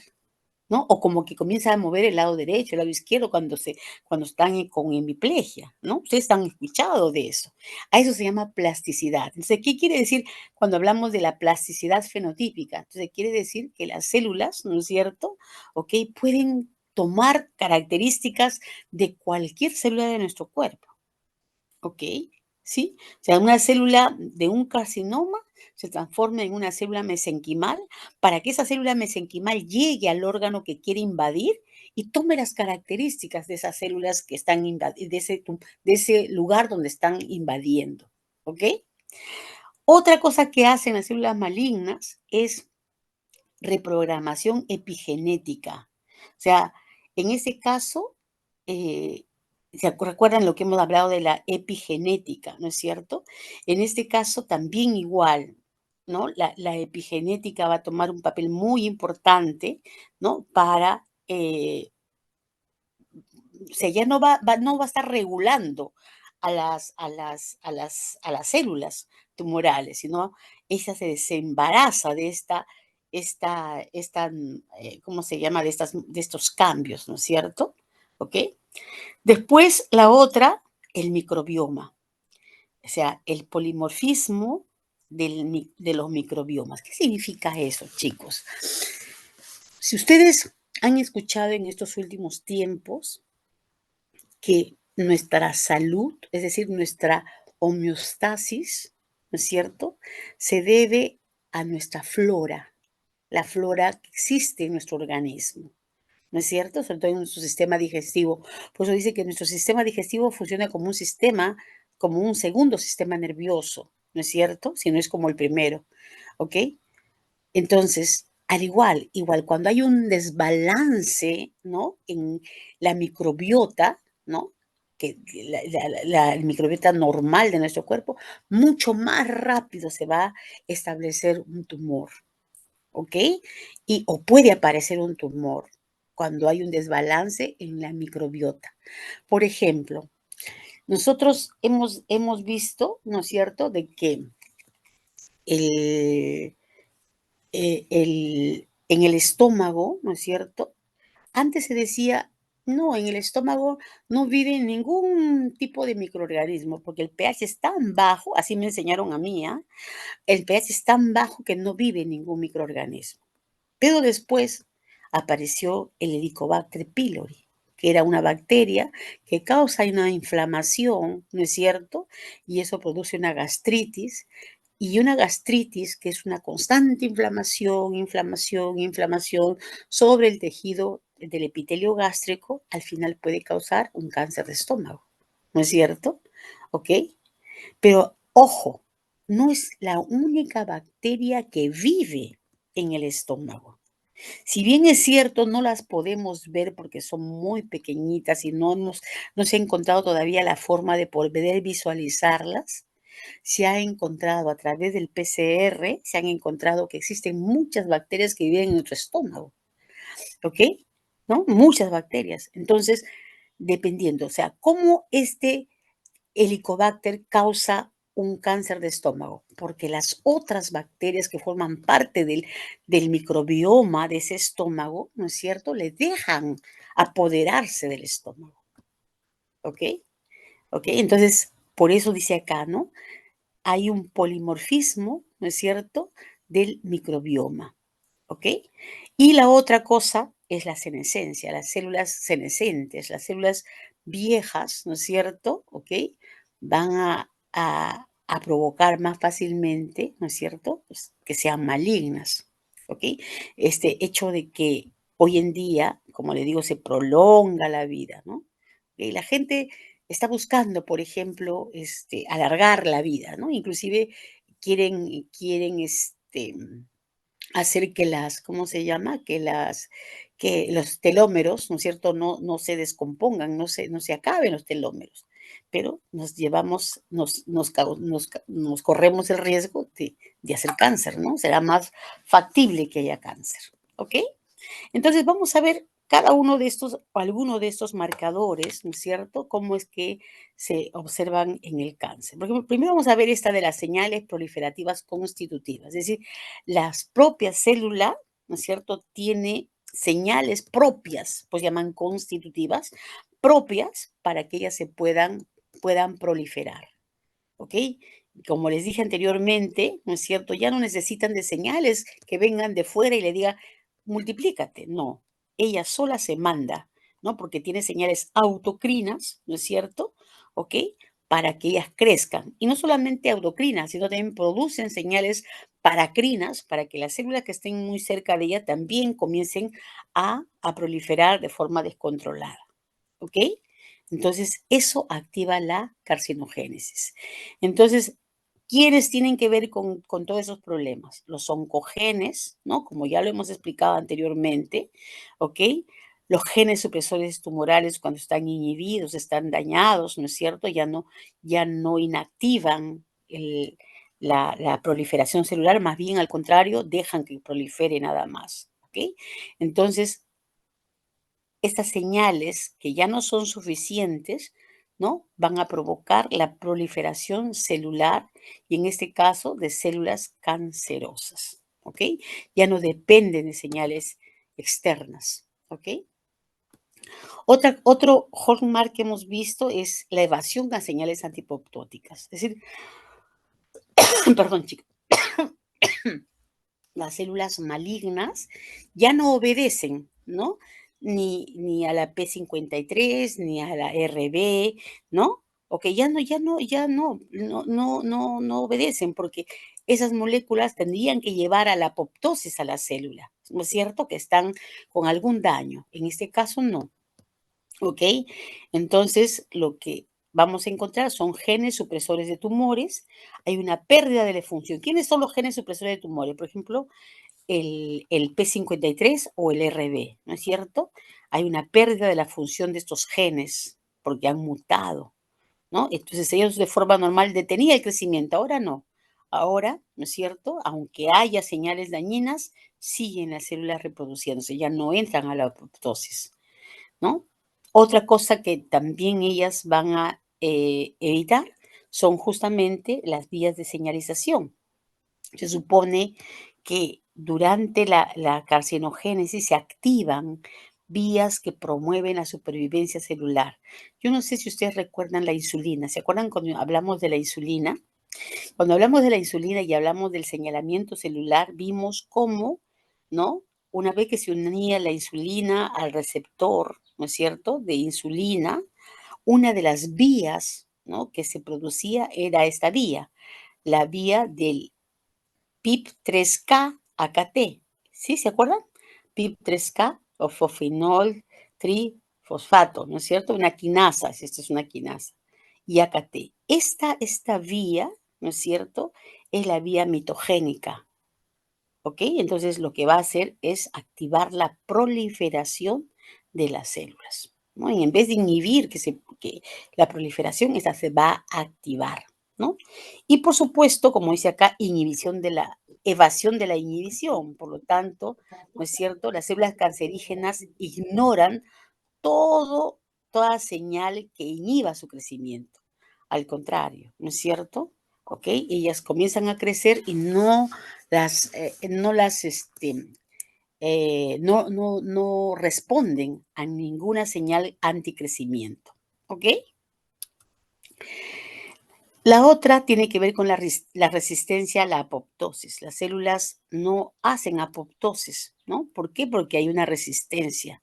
¿no? O como que comienza a mover el lado derecho, el lado izquierdo cuando están con hemiplegia, ¿no? Ustedes han escuchado de eso. A eso se llama plasticidad. Entonces, ¿qué quiere decir cuando hablamos de la plasticidad fenotípica? Entonces, quiere decir que las células, ¿no es cierto?, ¿ok?, pueden tomar características de cualquier célula de nuestro cuerpo, ¿ok? ¿Sí? O sea, una célula de un carcinoma se transforma en una célula mesenquimal para que esa célula mesenquimal llegue al órgano que quiere invadir y tome las características de esas células que están de ese lugar donde están invadiendo, ¿ok? Otra cosa que hacen las células malignas es reprogramación epigenética. O sea, en ese caso, recuerdan lo que hemos hablado de la epigenética, ¿no es cierto? En este caso también igual, ¿no? La epigenética va a tomar un papel muy importante, ¿no? Para, o sea, ya no va a estar regulando a las células tumorales, sino ella se desembaraza de ¿cómo se llama? De estos cambios, ¿no es cierto? ¿Ok? Después, la otra, el microbioma, o sea, el polimorfismo de los microbiomas. ¿Qué significa eso, chicos? Si ustedes han escuchado en estos últimos tiempos que nuestra salud, es decir, nuestra homeostasis, ¿no es cierto?, se debe a nuestra flora, la flora que existe en nuestro organismo, ¿no es cierto?, sobre todo en nuestro sistema digestivo. Por eso dice que nuestro sistema digestivo funciona como un sistema, como un segundo sistema nervioso, ¿no es cierto?, si no es como el primero, ¿ok? Entonces, igual, cuando hay un desbalance, ¿no?, en la microbiota, ¿no?, el microbiota normal de nuestro cuerpo, mucho más rápido se va a establecer un tumor, ¿ok? O puede aparecer un tumor cuando hay un desbalance en la microbiota. Por ejemplo, nosotros hemos visto, ¿no es cierto?, de que en el estómago, ¿no es cierto? Antes se decía, no, en el estómago no vive ningún tipo de microorganismo, porque el pH es tan bajo, así me enseñaron a mí, ¿ah? El pH es tan bajo que no vive ningún microorganismo. Pero después apareció el Helicobacter pylori, que era una bacteria que causa una inflamación, ¿no es cierto? Y eso produce una gastritis. Y una gastritis, que es una constante inflamación, inflamación, inflamación sobre el tejido del epitelio gástrico, al final puede causar un cáncer de estómago, ¿no es cierto? ¿Ok? Pero ojo, no es la única bacteria que vive en el estómago. Si bien es cierto, no las podemos ver porque son muy pequeñitas y no se ha encontrado todavía la forma de poder visualizarlas, se ha encontrado a través del PCR, se han encontrado que existen muchas bacterias que viven en nuestro estómago, ¿ok? ¿No? Muchas bacterias. Entonces, dependiendo, o sea, cómo este Helicobacter causa un cáncer de estómago, porque las otras bacterias que forman parte del microbioma de ese estómago, ¿no es cierto?, le dejan apoderarse del estómago, ¿ok? ¿Ok? Entonces, por eso dice acá, ¿no? Hay un polimorfismo, ¿no es cierto?, del microbioma, ¿ok? Y la otra cosa es la senescencia, las células senescentes, las células viejas, ¿no es cierto?, ¿ok? Van a provocar más fácilmente, ¿no es cierto?, pues, que sean malignas, ¿ok? Este hecho de que hoy en día, como le digo, se prolonga la vida, ¿no? Y la gente está buscando, por ejemplo, alargar la vida, ¿no? Inclusive quieren hacer que ¿cómo se llama? Que los telómeros, ¿no es cierto?, no se descompongan, no se acaben los telómeros. Pero nos corremos el riesgo de hacer cáncer, ¿no? Será más factible que haya cáncer, ¿ok? Entonces vamos a ver cada uno de estos, o alguno de estos marcadores, ¿no es cierto?, cómo es que se observan en el cáncer. Por ejemplo, primero vamos a ver esta de las señales proliferativas constitutivas, es decir, las propias células, ¿no es cierto?, tiene señales propias, pues llaman constitutivas, propias para que ellas puedan proliferar, ¿ok? Como les dije anteriormente, ¿no es cierto? Ya no necesitan de señales que vengan de fuera y le diga, multiplícate. No, ella sola se manda, ¿no? Porque tiene señales autocrinas, ¿no es cierto? ¿Ok? Para que ellas crezcan. Y no solamente autocrinas, sino también producen señales paracrinas para que las células que estén muy cerca de ella también comiencen a proliferar de forma descontrolada. ¿Ok? Entonces, eso activa la carcinogénesis. Entonces, ¿quiénes tienen que ver con todos esos problemas? Los oncogenes, ¿no? Como ya lo hemos explicado anteriormente, ¿ok? Los genes supresores tumorales cuando están inhibidos, están dañados, ¿no es cierto? Ya no inactivan la proliferación celular, más bien al contrario, dejan que prolifere nada más, ¿ok? Entonces, estas señales que ya no son suficientes, ¿no? Van a provocar la proliferación celular y en este caso de células cancerosas, ¿ok? Ya no dependen de señales externas, ¿ok? Otro hallmark que hemos visto es la evasión a señales antipoptóticas. Es decir, perdón, chicos, las células malignas ya no obedecen, ¿no? Ni a la P53, ni a la RB, ¿no? O que ya no obedecen porque esas moléculas tendrían que llevar a la apoptosis a la célula, ¿no es cierto? Que están con algún daño. En este caso, no. ¿Ok? Entonces, lo que vamos a encontrar son genes supresores de tumores. Hay una pérdida de la función. ¿Quiénes son los genes supresores de tumores? Por ejemplo, el P53 o el RB, ¿no es cierto? Hay una pérdida de la función de estos genes, porque han mutado, ¿no? Entonces ellos de forma normal detenían el crecimiento, ahora no. Ahora, ¿no es cierto? Aunque haya señales dañinas, siguen las células reproduciéndose, ya no entran a la apoptosis, ¿no? Otra cosa que también ellas van a evitar son justamente las vías de señalización. Se supone que durante la carcinogénesis se activan vías que promueven la supervivencia celular. Yo no sé si ustedes recuerdan la insulina. ¿Se acuerdan cuando hablamos de la insulina? Cuando hablamos de la insulina y hablamos del señalamiento celular, vimos cómo, ¿no? Una vez que se unía la insulina al receptor, ¿no es cierto?, de insulina, una de las vías, ¿no?, que se producía era esta vía, la vía del PIP3K AKT. ¿Sí? ¿Se acuerdan? PIP3K o fosfinol trifosfato, ¿no es cierto? Una quinasa, esta es una quinasa. Y AKT. Esta vía, ¿no es cierto?, es la vía mitogénica. ¿Ok? Entonces lo que va a hacer es activar la proliferación de las células, ¿no? Y en vez de inhibir que la proliferación, esta se va a activar, ¿no? Y por supuesto, como dice acá, inhibición de la evasión de la inhibición. Por lo tanto, ¿no es cierto? Las células cancerígenas ignoran toda señal que inhiba su crecimiento. Al contrario, ¿no es cierto? ¿Ok? Ellas comienzan a crecer y no responden a ninguna señal anticrecimiento. ¿Ok? La otra tiene que ver con la resistencia a la apoptosis. Las células no hacen apoptosis, ¿no? ¿Por qué? Porque hay una resistencia.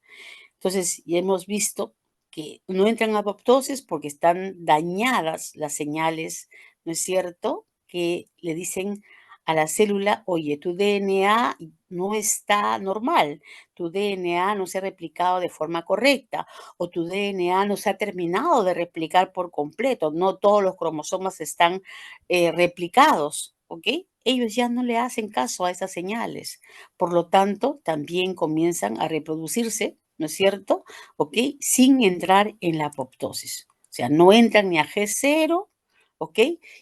Entonces, ya hemos visto que no entran a apoptosis porque están dañadas las señales, ¿no es cierto?, que le dicen a la célula, oye, tu DNA no está normal, tu DNA no se ha replicado de forma correcta o tu DNA no se ha terminado de replicar por completo, no todos los cromosomas están replicados, ¿ok? Ellos ya no le hacen caso a esas señales. Por lo tanto, también comienzan a reproducirse, ¿no es cierto? ¿Ok? Sin entrar en la apoptosis. O sea, no entran ni a G0, ¿ok?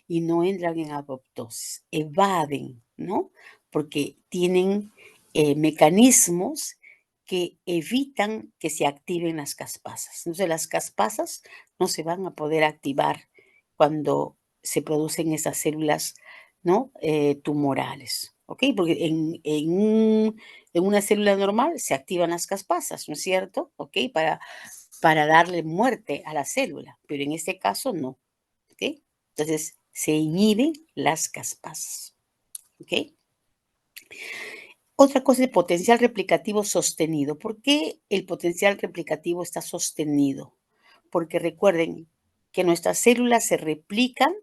Y no entran en apoptosis. Evaden, ¿no? Porque tienen mecanismos que evitan que se activen las caspasas. Entonces, las caspasas no se van a poder activar cuando se producen esas células, ¿no?, tumorales, ¿ok? Porque en una célula normal se activan las caspasas, ¿no es cierto? ¿Ok? Para darle muerte a la célula, pero en este caso no, ¿ok? Entonces se inhiben las caspasas, ¿ok? Otra cosa es el potencial replicativo sostenido. ¿Por qué el potencial replicativo está sostenido? Porque recuerden que nuestras células se replican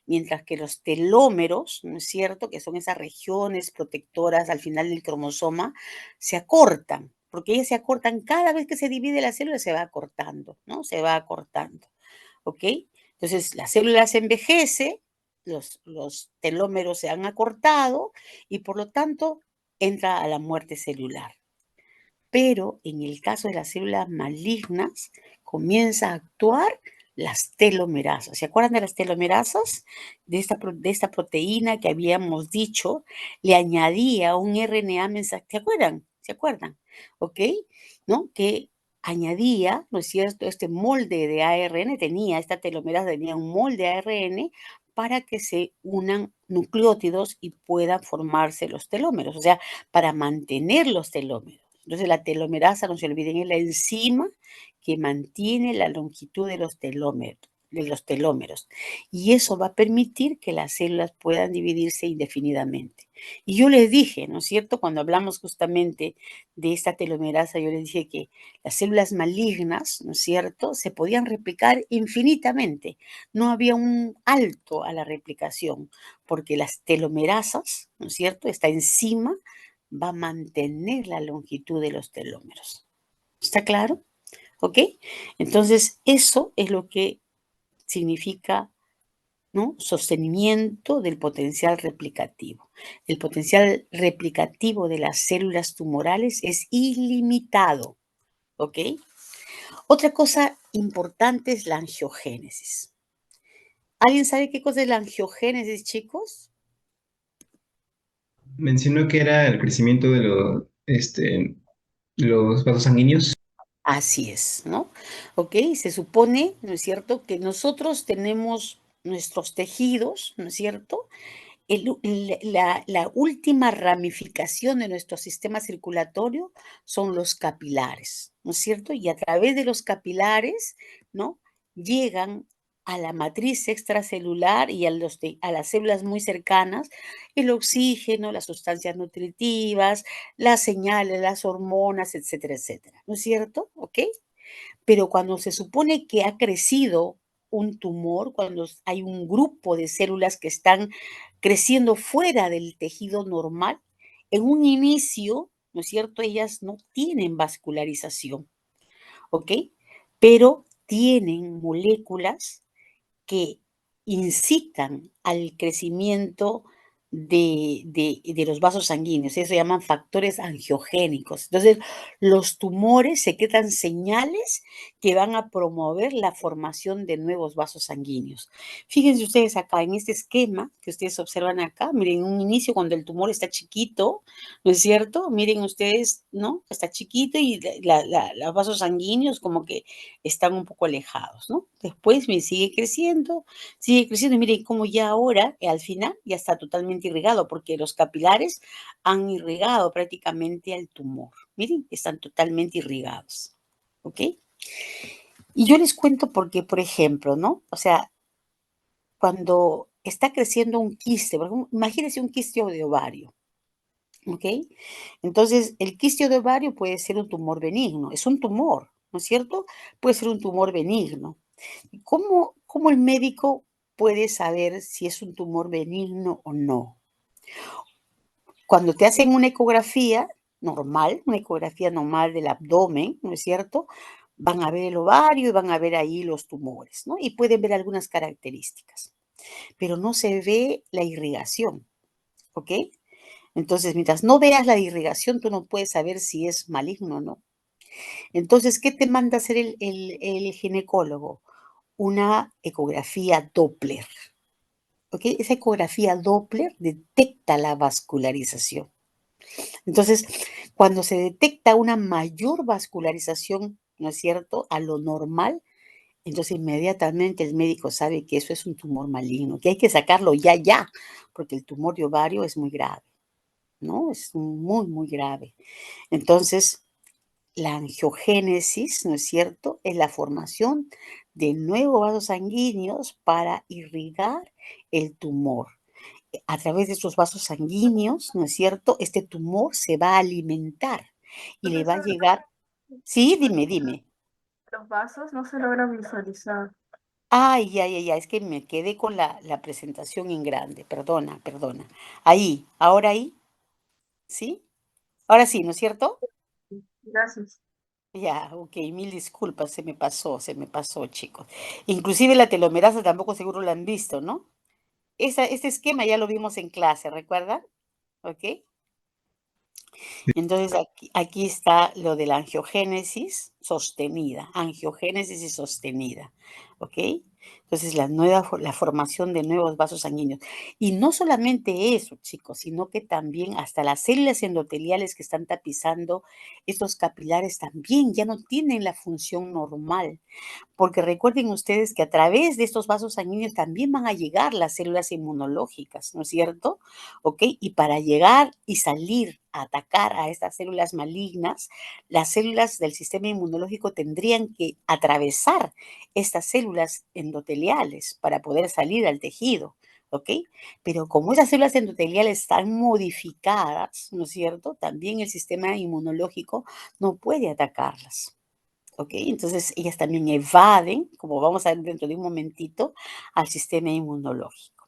mientras que los telómeros, ¿no es cierto?, que son esas regiones protectoras al final del cromosoma, se acortan, porque ellas se acortan cada vez que se divide la célula, se va acortando, ¿no? Se va acortando, ¿ok? Entonces, la célula se envejece, los telómeros se han acortado y por lo tanto entra a la muerte celular. Pero en el caso de las células malignas, comienza a actuar las telomerasas. ¿Se acuerdan de las telomerasas? De esta proteína que habíamos dicho, le añadía un RNA mensaje. ¿Se acuerdan? ¿Se acuerdan? ¿Ok? ¿No? Que añadía, ¿no es cierto?, este molde de ARN, esta telomerasa tenía un molde de ARN para que se unan nucleótidos y puedan formarse los telómeros, o sea, para mantener los telómeros. Entonces, la telomerasa, no se olviden, es la enzima que mantiene la longitud de los telómeros. Y eso va a permitir que las células puedan dividirse indefinidamente. Y yo les dije, ¿no es cierto?, cuando hablamos justamente de esta telomerasa, yo les dije que las células malignas, ¿no es cierto?, se podían replicar infinitamente. No había un alto a la replicación, porque las telomerasas, ¿no es cierto?, esta enzima va a mantener la longitud de los telómeros. ¿Está claro? ¿Ok? Entonces, eso es lo que significa, ¿no?, sostenimiento del potencial replicativo. El potencial replicativo de las células tumorales es ilimitado. ¿Ok? Otra cosa importante es la angiogénesis. ¿Alguien sabe qué cosa es la angiogénesis, chicos? Mencionó que era el crecimiento de los vasos sanguíneos. Así es, ¿no? ¿Ok? Se supone, ¿no es cierto?, que nosotros tenemos nuestros tejidos, ¿no es cierto? La última ramificación de nuestro sistema circulatorio son los capilares, ¿no es cierto? Y a través de los capilares, ¿no? Llegan a la matriz extracelular y a las células muy cercanas el oxígeno, las sustancias nutritivas, las señales, las hormonas, etcétera, etcétera, ¿no es cierto? ¿Ok? Pero cuando se supone que ha crecido un tumor, cuando hay un grupo de células que están creciendo fuera del tejido normal, en un inicio, ¿no es cierto? Ellas no tienen vascularización, ¿ok? Pero tienen moléculas que incitan al crecimiento de los vasos sanguíneos. Eso se llaman factores angiogénicos. Entonces, los tumores secretan señales que van a promover la formación de nuevos vasos sanguíneos. Fíjense ustedes acá en este esquema que ustedes observan acá, miren, en un inicio cuando el tumor está chiquito, ¿no es cierto? Miren ustedes, ¿no? Está chiquito y los vasos sanguíneos como que están un poco alejados, ¿no? Después me sigue creciendo y miren cómo ya ahora, al final, ya está totalmente irrigado, porque los capilares han irrigado prácticamente al tumor. Miren, están totalmente irrigados, ¿ok? Y yo les cuento porque, por ejemplo, ¿no? O sea, cuando está creciendo un quiste, por ejemplo, imagínense un quiste de ovario, ¿ok? Entonces, el quiste de ovario puede ser un tumor benigno, es un tumor, ¿no es cierto? Puede ser un tumor benigno. ¿Cómo el médico puede saber si es un tumor benigno o no? Cuando te hacen una ecografía normal del abdomen, ¿no es cierto? Van a ver el ovario y van a ver ahí los tumores, ¿no? Y pueden ver algunas características, pero no se ve la irrigación, ¿ok? Entonces, mientras no veas la irrigación, tú no puedes saber si es maligno o no. Entonces, ¿qué te manda a hacer el ginecólogo? Una ecografía Doppler, ¿ok? Esa ecografía Doppler detecta la vascularización. Entonces, cuando se detecta una mayor vascularización, ¿no es cierto?, a lo normal, entonces inmediatamente el médico sabe que eso es un tumor maligno, que hay que sacarlo ya, porque el tumor de ovario es muy grave, ¿no? Es muy, muy grave. Entonces, la angiogénesis, ¿no es cierto?, es la formación de nuevos vasos sanguíneos para irrigar el tumor. A través de estos vasos sanguíneos, ¿no es cierto?, este tumor se va a alimentar y le va a Profesora, llegar. Sí, dime. los vasos no se logran visualizar. Ay, ya, es que me quedé con la presentación en grande, perdona. Ahí, ahora ahí, ¿sí? Ahora sí, ¿no es cierto? Gracias. Ya, ok, mil disculpas, se me pasó, chicos. Inclusive la telomerasa tampoco seguro la han visto, ¿no? Este esquema ya lo vimos en clase, ¿recuerdan? ¿Ok? Entonces aquí está lo de la angiogénesis sostenida, angiogénesis y sostenida, ¿ok? Entonces la formación de nuevos vasos sanguíneos. Y no solamente eso, chicos, sino que también hasta las células endoteliales que están tapizando estos capilares también ya no tienen la función normal. Porque recuerden ustedes que a través de estos vasos sanguíneos también van a llegar las células inmunológicas, ¿no es cierto? ¿Ok? Y para llegar y salir a atacar a estas células malignas, las células del sistema inmunológico tendrían que atravesar estas células endoteliales para poder salir al tejido. ¿Ok? Pero como esas células endoteliales están modificadas, ¿no es cierto? También el sistema inmunológico no puede atacarlas. ¿Ok? Entonces ellas también evaden, como vamos a ver dentro de un momentito, al sistema inmunológico.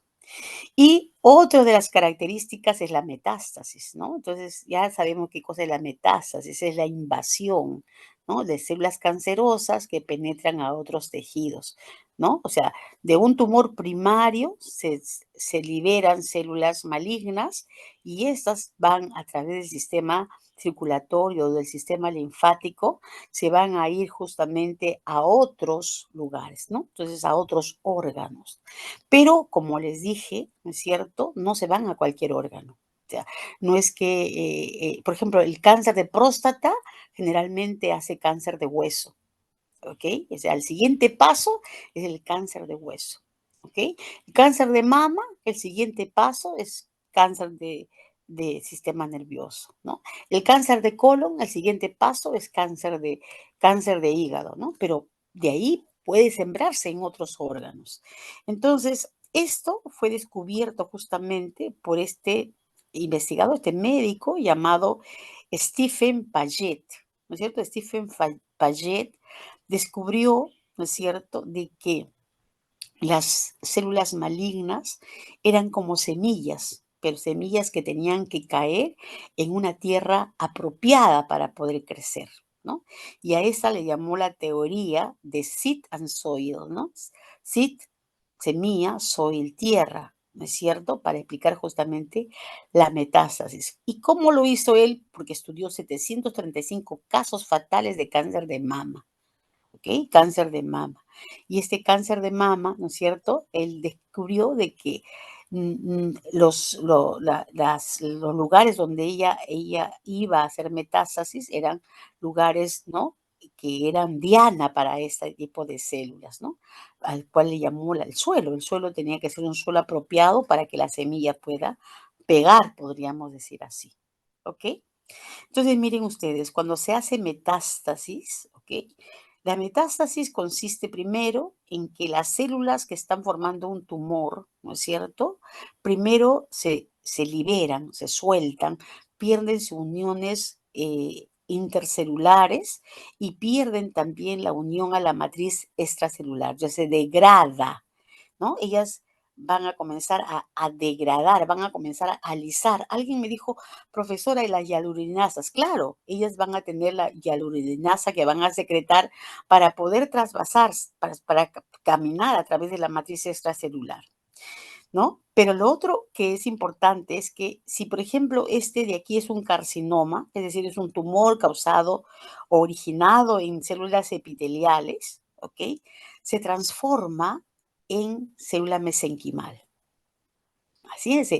Y otra de las características es la metástasis, ¿no? Entonces ya sabemos qué cosa es la metástasis, es la invasión, ¿no?, de células cancerosas que penetran a otros tejidos, ¿no? O sea, de un tumor primario se liberan células malignas y estas van a través del sistema circulatorio, del sistema linfático, se van a ir justamente a otros lugares, ¿no? Entonces, a otros órganos. Pero, como les dije, ¿no es cierto? No se van a cualquier órgano. O sea, no es que, por ejemplo, el cáncer de próstata generalmente hace cáncer de hueso. ¿Ok? O sea, el siguiente paso es el cáncer de hueso. ¿Ok? El cáncer de mama, el siguiente paso es cáncer de sistema nervioso, ¿no? El cáncer de colon, el siguiente paso es cáncer de hígado, ¿no? Pero de ahí puede sembrarse en otros órganos. Entonces, esto fue descubierto justamente por este investigador, este médico llamado Stephen Paget, ¿no es cierto? Stephen Paget descubrió, ¿no es cierto?, de que las células malignas eran como semillas, pero semillas que tenían que caer en una tierra apropiada para poder crecer, ¿no? Y a esa le llamó la teoría de seed and soil, ¿no? Seed, semilla, soil, tierra, ¿no es cierto? Para explicar justamente la metástasis. ¿Y cómo lo hizo él? Porque estudió 735 casos fatales de cáncer de mama. ¿Ok? Cáncer de mama. Y este cáncer de mama, ¿no es cierto? Él descubrió de que los lugares donde ella iba a hacer metástasis eran lugares, ¿no? Que eran diana para este tipo de células, ¿no? Al cual le llamó el suelo. El suelo tenía que ser un suelo apropiado para que la semilla pueda pegar, podríamos decir así. ¿Ok? Entonces, miren ustedes, cuando se hace metástasis, ¿ok? La metástasis consiste primero en que las células que están formando un tumor, ¿no es cierto? Primero se liberan, se sueltan, pierden sus uniones intercelulares y pierden también la unión a la matriz extracelular, ya se degrada, ¿no? Ellas van a comenzar a degradar, van a comenzar a alisar. Alguien me dijo, profesora, ¿y las hialuronasas? Claro, ellas van a tener la hialuronasa que van a secretar para poder trasvasar, para caminar a través de la matriz extracelular, ¿no? Pero lo otro que es importante es que si, por ejemplo, este de aquí es un carcinoma, es decir, es un tumor causado o originado en células epiteliales, ¿ok? Se transforma en célula mesenquimal. Así es,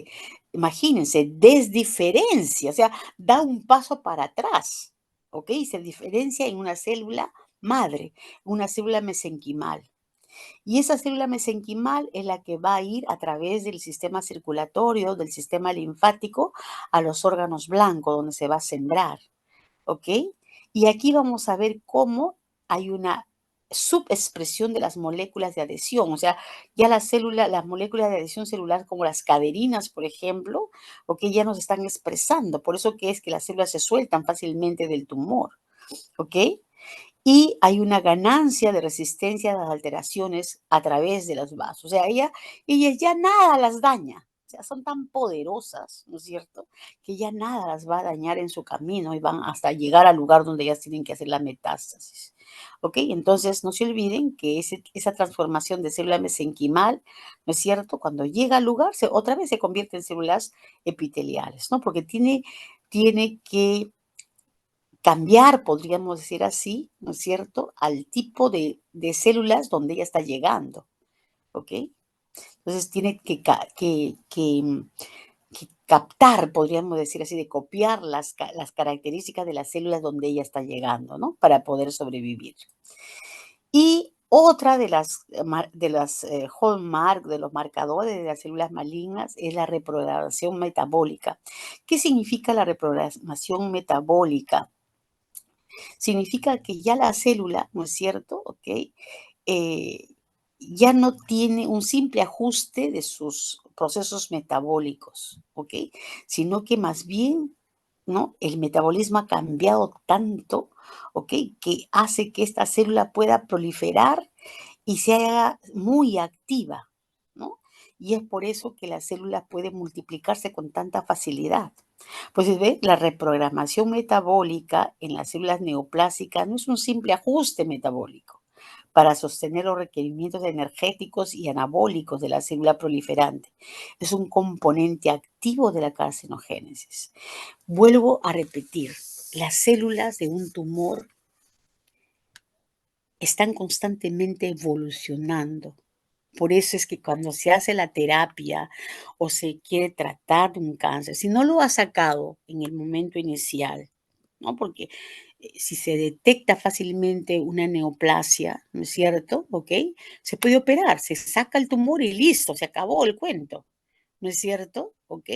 imagínense, desdiferencia, o sea, da un paso para atrás, ¿ok? Se diferencia en una célula madre, una célula mesenquimal. Y esa célula mesenquimal es la que va a ir a través del sistema circulatorio, del sistema linfático, a los órganos blancos, donde se va a sembrar, ¿ok? Y aquí vamos a ver cómo hay una subexpresión de las moléculas de adhesión, o sea, ya las moléculas de adhesión celular como las caderinas, por ejemplo, ¿ok? Ya nos están expresando, por eso que es que las células se sueltan fácilmente del tumor, ¿ok? Y hay una ganancia de resistencia a las alteraciones a través de los vasos. O sea, ellas ya nada las daña. O sea, son tan poderosas, ¿no es cierto? Que ya nada las va a dañar en su camino y van hasta llegar al lugar donde ellas tienen que hacer la metástasis. ¿Ok? Entonces, no se olviden que esa transformación de célula mesenquimal, ¿no es cierto? Cuando llega al lugar, otra vez se convierte en células epiteliales, ¿no? Porque tiene que cambiar, podríamos decir así, ¿no es cierto?, al tipo de células donde ella está llegando, ¿ok? Entonces tiene que captar, podríamos decir así, de copiar las características de las células donde ella está llegando, ¿no?, para poder sobrevivir. Y otra de las hallmark, de los marcadores de las células malignas es la reprogramación metabólica. ¿Qué significa la reprogramación metabólica? Significa que ya la célula, ¿no es cierto? ¿Ok? Ya no tiene un simple ajuste de sus procesos metabólicos, ¿ok? Sino que más bien, ¿no? El metabolismo ha cambiado tanto, ¿ok? Que hace que esta célula pueda proliferar y se haga muy activa, ¿no? Y es por eso que la célula puede multiplicarse con tanta facilidad. Pues ve, la reprogramación metabólica en las células neoplásicas no es un simple ajuste metabólico, para sostener los requerimientos energéticos y anabólicos de la célula proliferante. Es un componente activo de la carcinogénesis. Vuelvo a repetir, las células de un tumor están constantemente evolucionando. Por eso es que cuando se hace la terapia o se quiere tratar un cáncer, si no lo ha sacado en el momento inicial, ¿no? Porque si se detecta fácilmente una neoplasia, ¿no es cierto? ¿Ok? Se puede operar, se saca el tumor y listo, se acabó el cuento, ¿no es cierto? ¿Ok?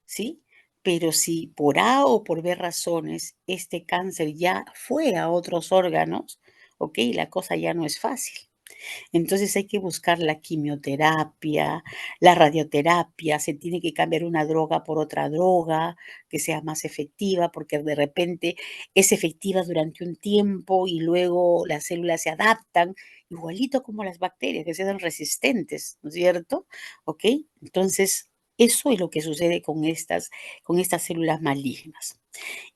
¿Sí? Pero si por A o por B razones este cáncer ya fue a otros órganos, ¿ok? La cosa ya no es fácil. Entonces hay que buscar la quimioterapia, la radioterapia, se tiene que cambiar una droga por otra droga que sea más efectiva, porque de repente es efectiva durante un tiempo y luego las células se adaptan, igualito como las bacterias, que se hacen resistentes, ¿no es cierto? ¿Ok? Entonces, eso es lo que sucede con estas células malignas.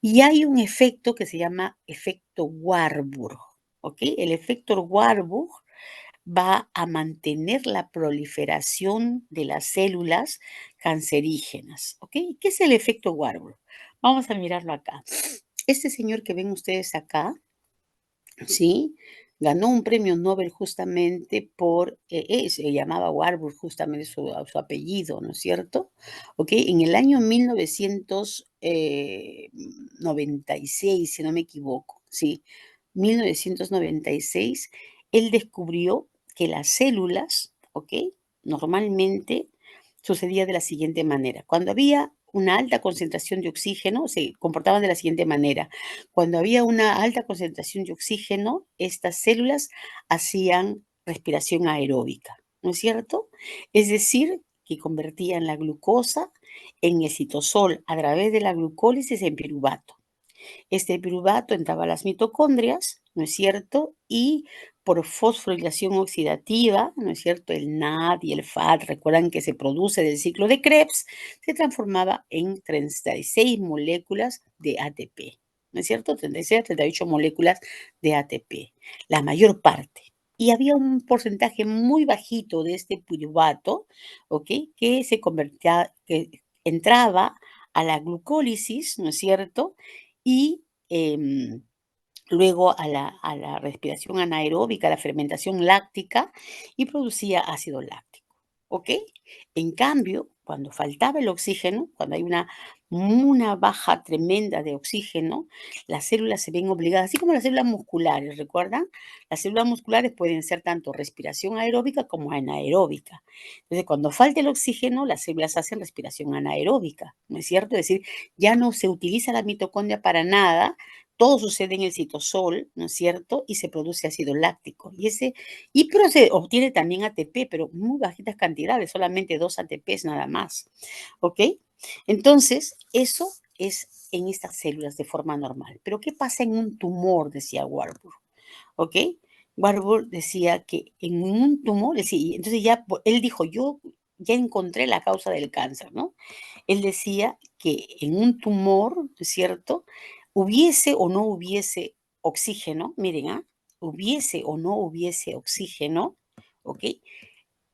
Y hay un efecto que se llama efecto Warburg, ¿ok? El efecto Warburg va a mantener la proliferación de las células cancerígenas, ¿ok? ¿Qué es el efecto Warburg? Vamos a mirarlo acá. Este señor que ven ustedes acá, ¿sí? Ganó un premio Nobel justamente se llamaba Warburg, justamente su apellido, ¿no es cierto? ¿Ok? En el año 1996, si no me equivoco, sí, 1996, él descubrió que las células, ¿ok? Normalmente sucedía de la siguiente manera. Cuando había una alta concentración de oxígeno, se comportaban de la siguiente manera. Cuando había una alta concentración de oxígeno, estas células hacían respiración aeróbica, ¿no es cierto? Es decir, que convertían la glucosa en el citosol a través de la glucólisis en piruvato. Este piruvato entraba a las mitocondrias, ¿no es cierto? Y por fosforilación oxidativa, ¿no es cierto? El NAD y el FAT, recuerdan que se produce del ciclo de Krebs, se transformaba en 36 moléculas de ATP, ¿no es cierto? 36 a 38 moléculas de ATP, la mayor parte. Y había un porcentaje muy bajito de este piruvato, ¿ok? Que se convertía, que entraba a la glucólisis, ¿no es cierto? Y luego a la respiración anaeróbica, a la fermentación láctica y producía ácido láctico. ¿Ok? En cambio, cuando faltaba el oxígeno, cuando hay una baja tremenda de oxígeno, las células se ven obligadas, así como las células musculares, ¿recuerdan? Las células musculares pueden ser tanto respiración aeróbica como anaeróbica. Entonces, cuando falta el oxígeno, las células hacen respiración anaeróbica, ¿no es cierto? Es decir, ya no se utiliza la mitocondria para nada, todo sucede en el citosol, ¿no es cierto? Y se produce ácido láctico. Pero se obtiene también ATP, pero muy bajitas cantidades, solamente 2 ATPs nada más. ¿Ok? Entonces, eso es en estas células de forma normal. Pero ¿qué pasa en un tumor? Decía Warburg. ¿Ok? Warburg decía que en un tumor, entonces ya él dijo, yo ya encontré la causa del cáncer, ¿no? Él decía que en un tumor, ¿no es cierto? Hubiese o no hubiese oxígeno, miren, hubiese o no hubiese oxígeno, ¿ok?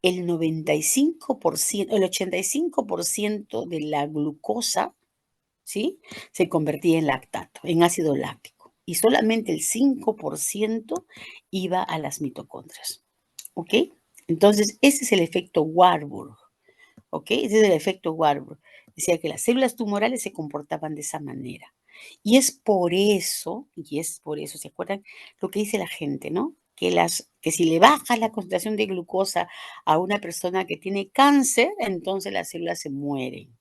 El 95%, el 85% de la glucosa, ¿sí? Se convertía en lactato, en ácido láctico. Y solamente el 5% iba a las mitocondrias, ¿ok? Entonces, ese es el efecto Warburg. ¿Ok? Ese es el efecto Warburg. Decía que las células tumorales se comportaban de esa manera. Y es por eso, ¿se acuerdan lo que dice la gente, no? Que si le baja la concentración de glucosa a una persona que tiene cáncer, entonces las células se mueren,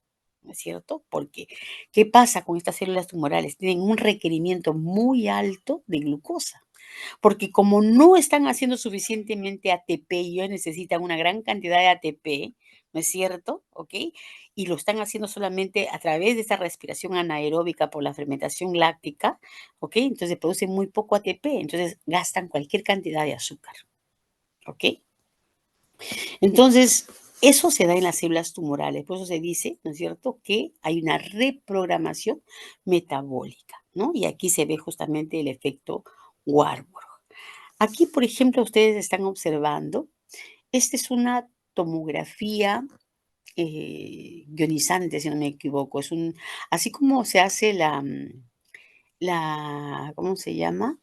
¿no es cierto? Porque, ¿qué pasa con estas células tumorales? Tienen un requerimiento muy alto de glucosa. Porque como no están haciendo suficientemente ATP y ellos necesitan una gran cantidad de ATP, ¿no es cierto? ¿Ok? Y lo están haciendo solamente a través de esa respiración anaeróbica por la fermentación láctica, ¿ok? Entonces producen muy poco ATP, entonces gastan cualquier cantidad de azúcar, ¿ok? Entonces, eso se da en las células tumorales, por eso se dice, ¿no es cierto?, que hay una reprogramación metabólica, ¿no? Y aquí se ve justamente el efecto Warburg. Aquí, por ejemplo, ustedes están observando, esta es una tomografía ionizante, si no me equivoco. Es así como se hace ¿cómo se llama?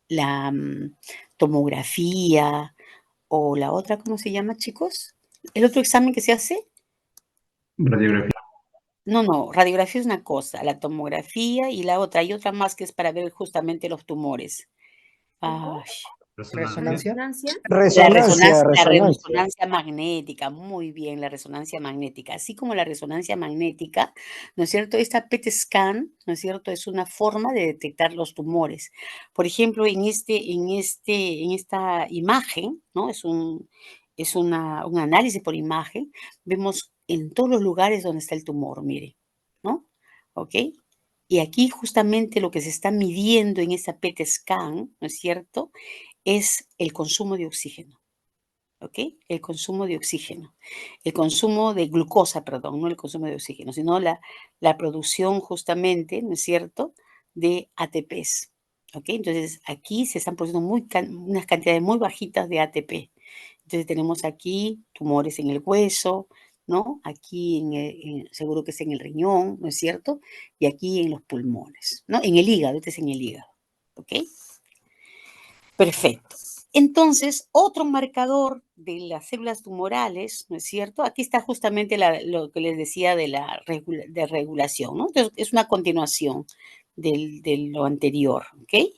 La tomografía o la otra, ¿cómo se llama, chicos? ¿El otro examen que se hace? Radiografía. No, radiografía es una cosa, la tomografía y la otra, hay otra más que es para ver justamente los tumores. Ay, ¿Resonancia? la resonancia magnética, muy bien, la resonancia magnética. Así como la resonancia magnética, ¿no es cierto? Esta PET scan, ¿no es cierto? Es una forma de detectar los tumores. Por ejemplo, en esta imagen, ¿no? Un análisis por imagen, vemos en todos los lugares donde está el tumor, mire, ¿no? ¿Ok? Y aquí justamente lo que se está midiendo en esa PET scan, ¿no es cierto? Es el consumo de oxígeno, ¿ok? El consumo de oxígeno, el consumo de glucosa, perdón, no el consumo de oxígeno, sino la producción justamente, ¿no es cierto?, de ATPs, ¿ok? Entonces aquí se están produciendo unas cantidades muy bajitas de ATP. Entonces tenemos aquí tumores en el hueso, ¿no? Aquí seguro que es en el riñón, ¿no es cierto? Y aquí en los pulmones, ¿no? En el hígado, este es en el hígado, ¿ok? Perfecto. Entonces, otro marcador de las células tumorales, ¿no es cierto? Aquí está justamente lo que les decía de de regulación, ¿no? Entonces, es una continuación de lo anterior, ¿ok?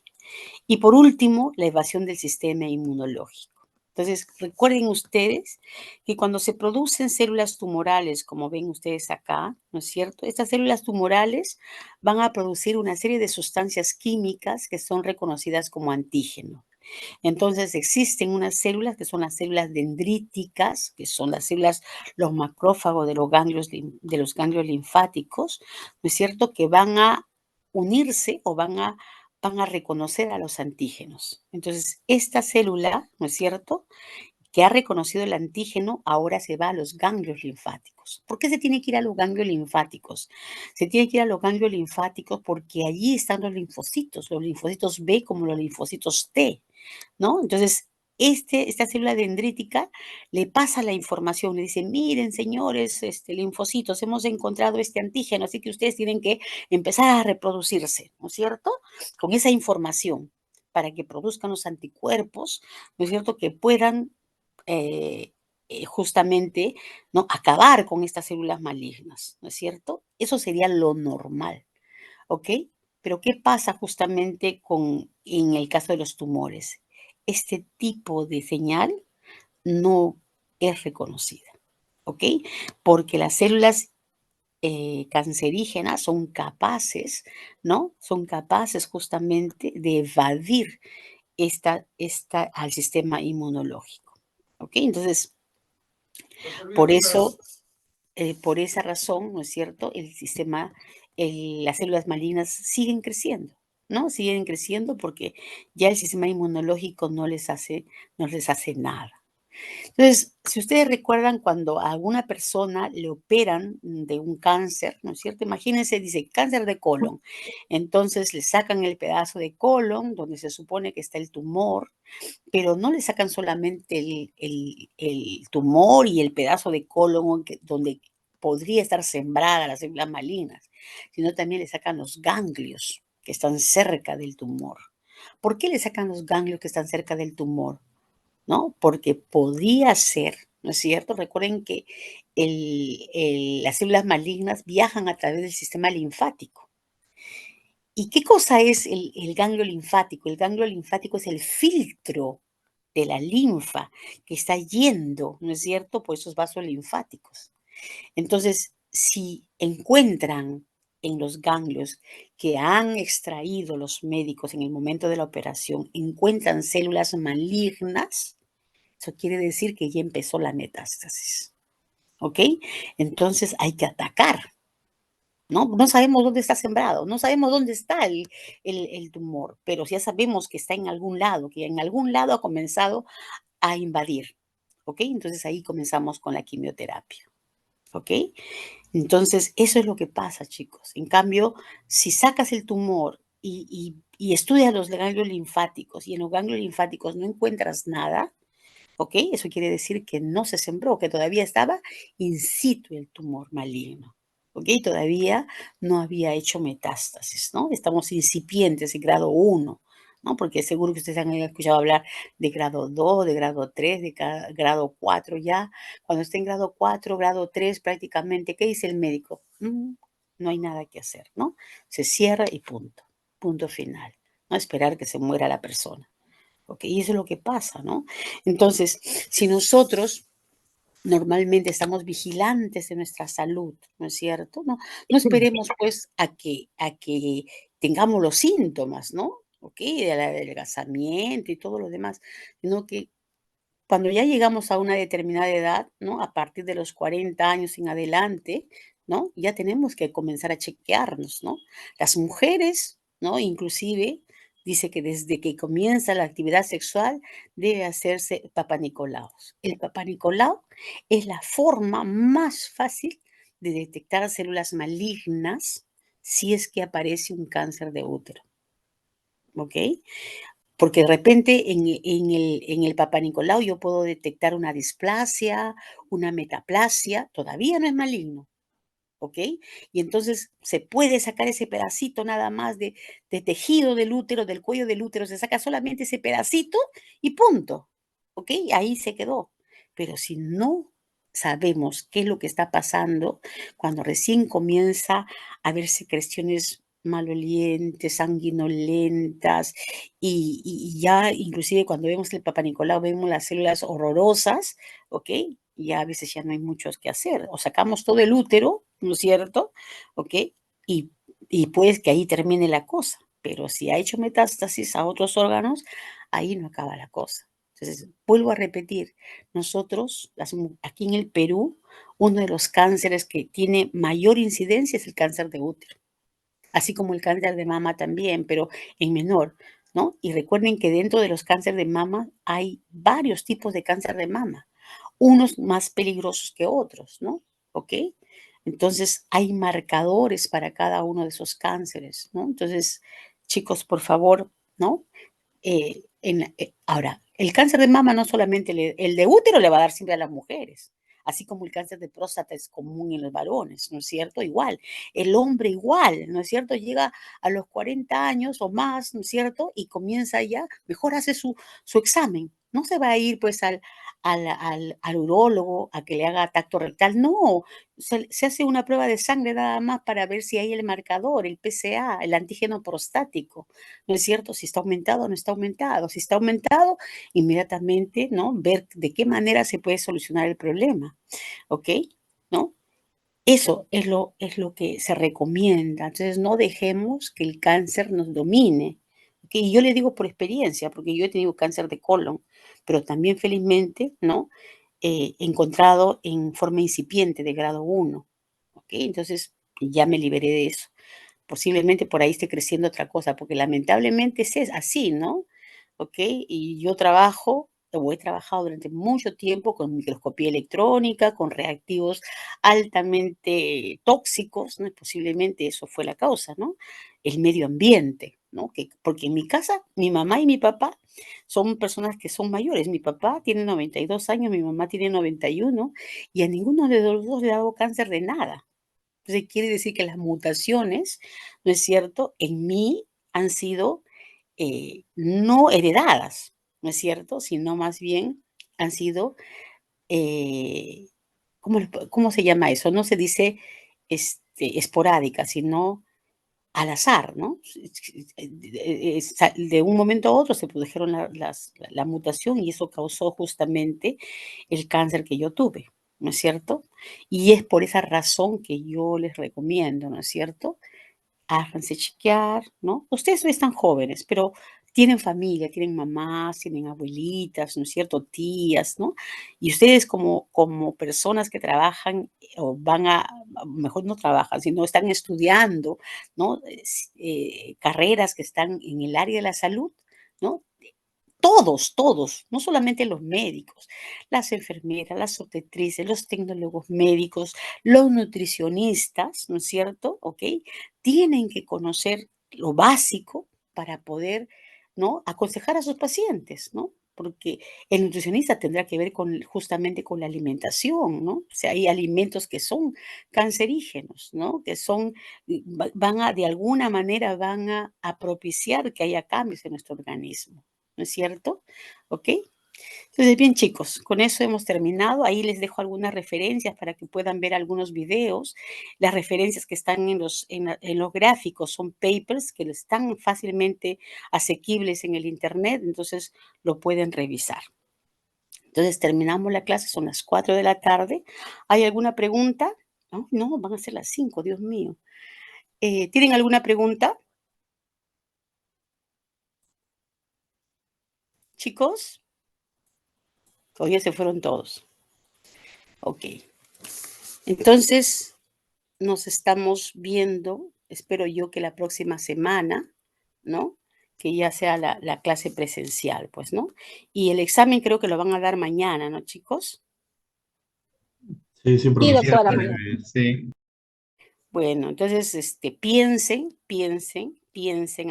Y por último, la evasión del sistema inmunológico. Entonces, recuerden ustedes que cuando se producen células tumorales, como ven ustedes acá, ¿no es cierto? Estas células tumorales van a producir una serie de sustancias químicas que son reconocidas como antígeno. Entonces existen unas células que son las células dendríticas, que son las células, los macrófagos de los ganglios linfáticos, ¿no es cierto? Que van a unirse o van a reconocer a los antígenos. Entonces, esta célula, ¿no es cierto?, que ha reconocido el antígeno, ahora se va a los ganglios linfáticos. ¿Por qué se tiene que ir a los ganglios linfáticos? Se tiene que ir a los ganglios linfáticos porque allí están los linfocitos B como los linfocitos T, ¿no? Entonces, esta célula dendrítica le pasa la información, le dice, miren, señores, linfocitos, hemos encontrado este antígeno, así que ustedes tienen que empezar a reproducirse, ¿no es cierto? Con esa información, para que produzcan los anticuerpos, ¿no es cierto?, que puedan justamente, ¿no?, acabar con estas células malignas, ¿no es cierto? Eso sería lo normal, ¿ok? Pero ¿qué pasa justamente en el caso de los tumores? Este tipo de señal no es reconocida, ¿ok? Porque las células cancerígenas son capaces, ¿no? Son capaces justamente de evadir al sistema inmunológico, ¿ok? Entonces, por eso, por esa razón, ¿no es cierto? Las células malignas siguen creciendo, ¿no? Siguen creciendo porque ya el sistema inmunológico no les hace nada. Entonces, si ustedes recuerdan cuando a alguna persona le operan de un cáncer, ¿no es cierto? Imagínense, dice cáncer de colon. Entonces le sacan el pedazo de colon donde se supone que está el tumor, pero no le sacan solamente el tumor y el pedazo de colon donde podría estar sembrada las células malignas, sino también le sacan los ganglios que están cerca del tumor. ¿Por qué le sacan los ganglios que están cerca del tumor? ¿No? Porque podría ser, ¿no es cierto? Recuerden que las células malignas viajan a través del sistema linfático. ¿Y qué cosa es el ganglio linfático? El ganglio linfático es el filtro de la linfa que está yendo, ¿no es cierto?, por esos vasos linfáticos. Entonces, si encuentran en los ganglios que han extraído los médicos en el momento de la operación, encuentran células malignas, eso quiere decir que ya empezó la metástasis, ¿ok? Entonces hay que atacar, ¿no? No sabemos dónde está sembrado, no sabemos dónde está el tumor, pero ya sabemos que está en algún lado, que en algún lado ha comenzado a invadir, ¿ok? Entonces ahí comenzamos con la quimioterapia, ¿ok? Entonces eso es lo que pasa, chicos. En cambio, si sacas el tumor y y estudias los ganglios linfáticos y en los ganglios linfáticos no encuentras nada, ¿ok? Eso quiere decir que no se sembró, que todavía estaba in situ el tumor maligno, ¿ok? Todavía no había hecho metástasis, ¿no? Estamos incipientes en grado 1, ¿no? Porque seguro que ustedes han escuchado hablar de grado 2, de grado 3, de grado 4 ya. Cuando esté en grado 4, grado 3, prácticamente, ¿qué dice el médico? No hay nada que hacer, ¿no? Se cierra y punto, punto final. No esperar que se muera la persona. ¿Ok? Y eso es lo que pasa, ¿no? Entonces, si nosotros normalmente estamos vigilantes de nuestra salud, ¿no es cierto? No esperemos pues a que tengamos los síntomas, ¿no? ¿Ok? Del adelgazamiento y todo lo demás, sino que cuando ya llegamos a una determinada edad, ¿no? A partir de los 40 años en adelante, ¿no? Ya tenemos que comenzar a chequearnos, ¿no? Las mujeres, ¿no? Inclusive dice que desde que comienza la actividad sexual debe hacerse Papa Nicolau. El Papa Nicolau es la forma más fácil de detectar células malignas si es que aparece un cáncer de útero, ¿ok? Porque de repente en el Papa Nicolau yo puedo detectar una displasia, una metaplasia, todavía no es maligno, ¿ok? Y entonces se puede sacar ese pedacito nada más de tejido del útero, del cuello del útero, se saca solamente ese pedacito y punto, ¿ok? Ahí se quedó. Pero si no sabemos qué es lo que está pasando, cuando recién comienza a ver secreciones malolientes, sanguinolentas, y ya inclusive cuando vemos el Papa Nicolau vemos las células horrorosas, ¿ok? Y a veces ya no hay muchos que hacer. O sacamos todo el útero, ¿no es cierto? ¿Ok? Y, y pues que ahí termine la cosa. Pero si ha hecho metástasis a otros órganos, ahí no acaba la cosa. Entonces, vuelvo a repetir, nosotros, aquí en el Perú, uno de los cánceres que tiene mayor incidencia es el cáncer de útero, así como el cáncer de mama también, pero en menor, ¿no? Y recuerden que dentro de los cánceres de mama hay varios tipos de cáncer de mama, unos más peligrosos que otros, ¿no? ¿Ok? Entonces, hay marcadores para cada uno de esos cánceres, ¿no? Entonces, chicos, por favor, ¿no? Ahora, el cáncer de mama no solamente, el de útero le va a dar siempre a las mujeres, así como el cáncer de próstata es común en los varones, ¿no es cierto? Igual, el hombre igual, ¿no es cierto? Llega a los 40 años o más, ¿no es cierto? Y comienza ya, mejor hace su examen, no se va a ir pues al urólogo a que le haga tacto rectal, no, se hace una prueba de sangre nada más para ver si hay el marcador, el PSA, el antígeno prostático, ¿no es cierto? Si está aumentado o no está aumentado. Si está aumentado, inmediatamente, ¿no? Ver de qué manera se puede solucionar el problema, ¿ok? ¿No? Eso es lo que se recomienda. Entonces, no dejemos que el cáncer nos domine. ¿Ok? Y yo le digo por experiencia, porque yo he tenido cáncer de colon, pero también felizmente, ¿no? He encontrado en forma incipiente de grado 1. ¿Ok? Entonces, ya me liberé de eso. Posiblemente por ahí esté creciendo otra cosa, porque lamentablemente es así, ¿no? ¿Ok? Y yo trabajo, o he trabajado durante mucho tiempo con microscopía electrónica, con reactivos altamente tóxicos, ¿no? Posiblemente eso fue la causa, ¿no? El medio ambiente, ¿no? Porque en mi casa, mi mamá y mi papá son personas que son mayores. Mi papá tiene 92 años, mi mamá tiene 91, y a ninguno de los dos le ha dado cáncer de nada. Entonces, quiere decir que las mutaciones, ¿no es cierto?, en mí han sido no heredadas, ¿no es cierto?, sino más bien han sido, eh, ¿cómo se llama eso? No se dice esporádica, sino al azar, ¿no? De un momento a otro se produjeron la mutación y eso causó justamente el cáncer que yo tuve, ¿no es cierto? Y es por esa razón que yo les recomiendo, ¿no es cierto? Háganse chequear, ¿no? Ustedes no están jóvenes, pero tienen familia, tienen mamás, tienen abuelitas, ¿no es cierto? Tías, ¿no? Y ustedes como personas que trabajan o mejor no trabajan, sino están estudiando, ¿no? Carreras que están en el área de la salud, ¿no? Todos, no solamente los médicos, las enfermeras, las obstetrices, los tecnólogos médicos, los nutricionistas, ¿no es cierto? ¿Ok? Tienen que conocer lo básico, para poder, ¿no?, aconsejar a sus pacientes, ¿no? Porque el nutricionista tendrá que ver justamente con la alimentación, ¿no? O sea, hay alimentos que son cancerígenos, ¿no? Que son, de alguna manera van a propiciar que haya cambios en nuestro organismo, ¿no es cierto? ¿Ok? Entonces, bien chicos, con eso hemos terminado. Ahí les dejo algunas referencias para que puedan ver algunos videos. Las referencias que están en los gráficos son papers que están fácilmente asequibles en el internet, entonces lo pueden revisar. Entonces terminamos la clase, son las 4 de la tarde. ¿Hay alguna pregunta? No, van a ser las 5, Dios mío. ¿Tienen alguna pregunta? Chicos, todavía se fueron todos. Ok. Entonces, nos estamos viendo, espero yo que la próxima semana, ¿no? Que ya sea la clase presencial, pues, ¿no? Y el examen creo que lo van a dar mañana, ¿no, chicos? Sí, Sí, profesor. doctora. Sí. Bueno, entonces, piensen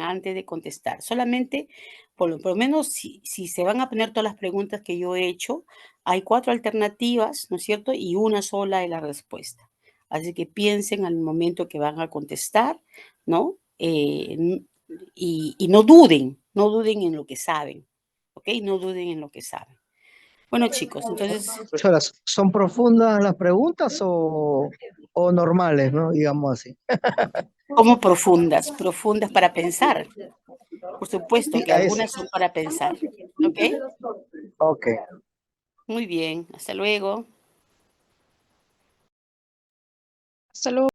antes de contestar. Solamente, por lo menos, si se van a poner todas las preguntas que yo he hecho, hay 4 alternativas, ¿no es cierto? Y una sola es la respuesta. Así que piensen al momento que van a contestar, ¿no? Y no duden en lo que saben, ¿ok? No duden en lo que saben. Bueno, chicos, entonces, Profesora, ¿son profundas las preguntas o normales, ¿no? Digamos así. como profundas para pensar. Por supuesto Sí, que a eso. algunas son para pensar, ¿ok? Ok. Muy bien, hasta luego. Hasta luego.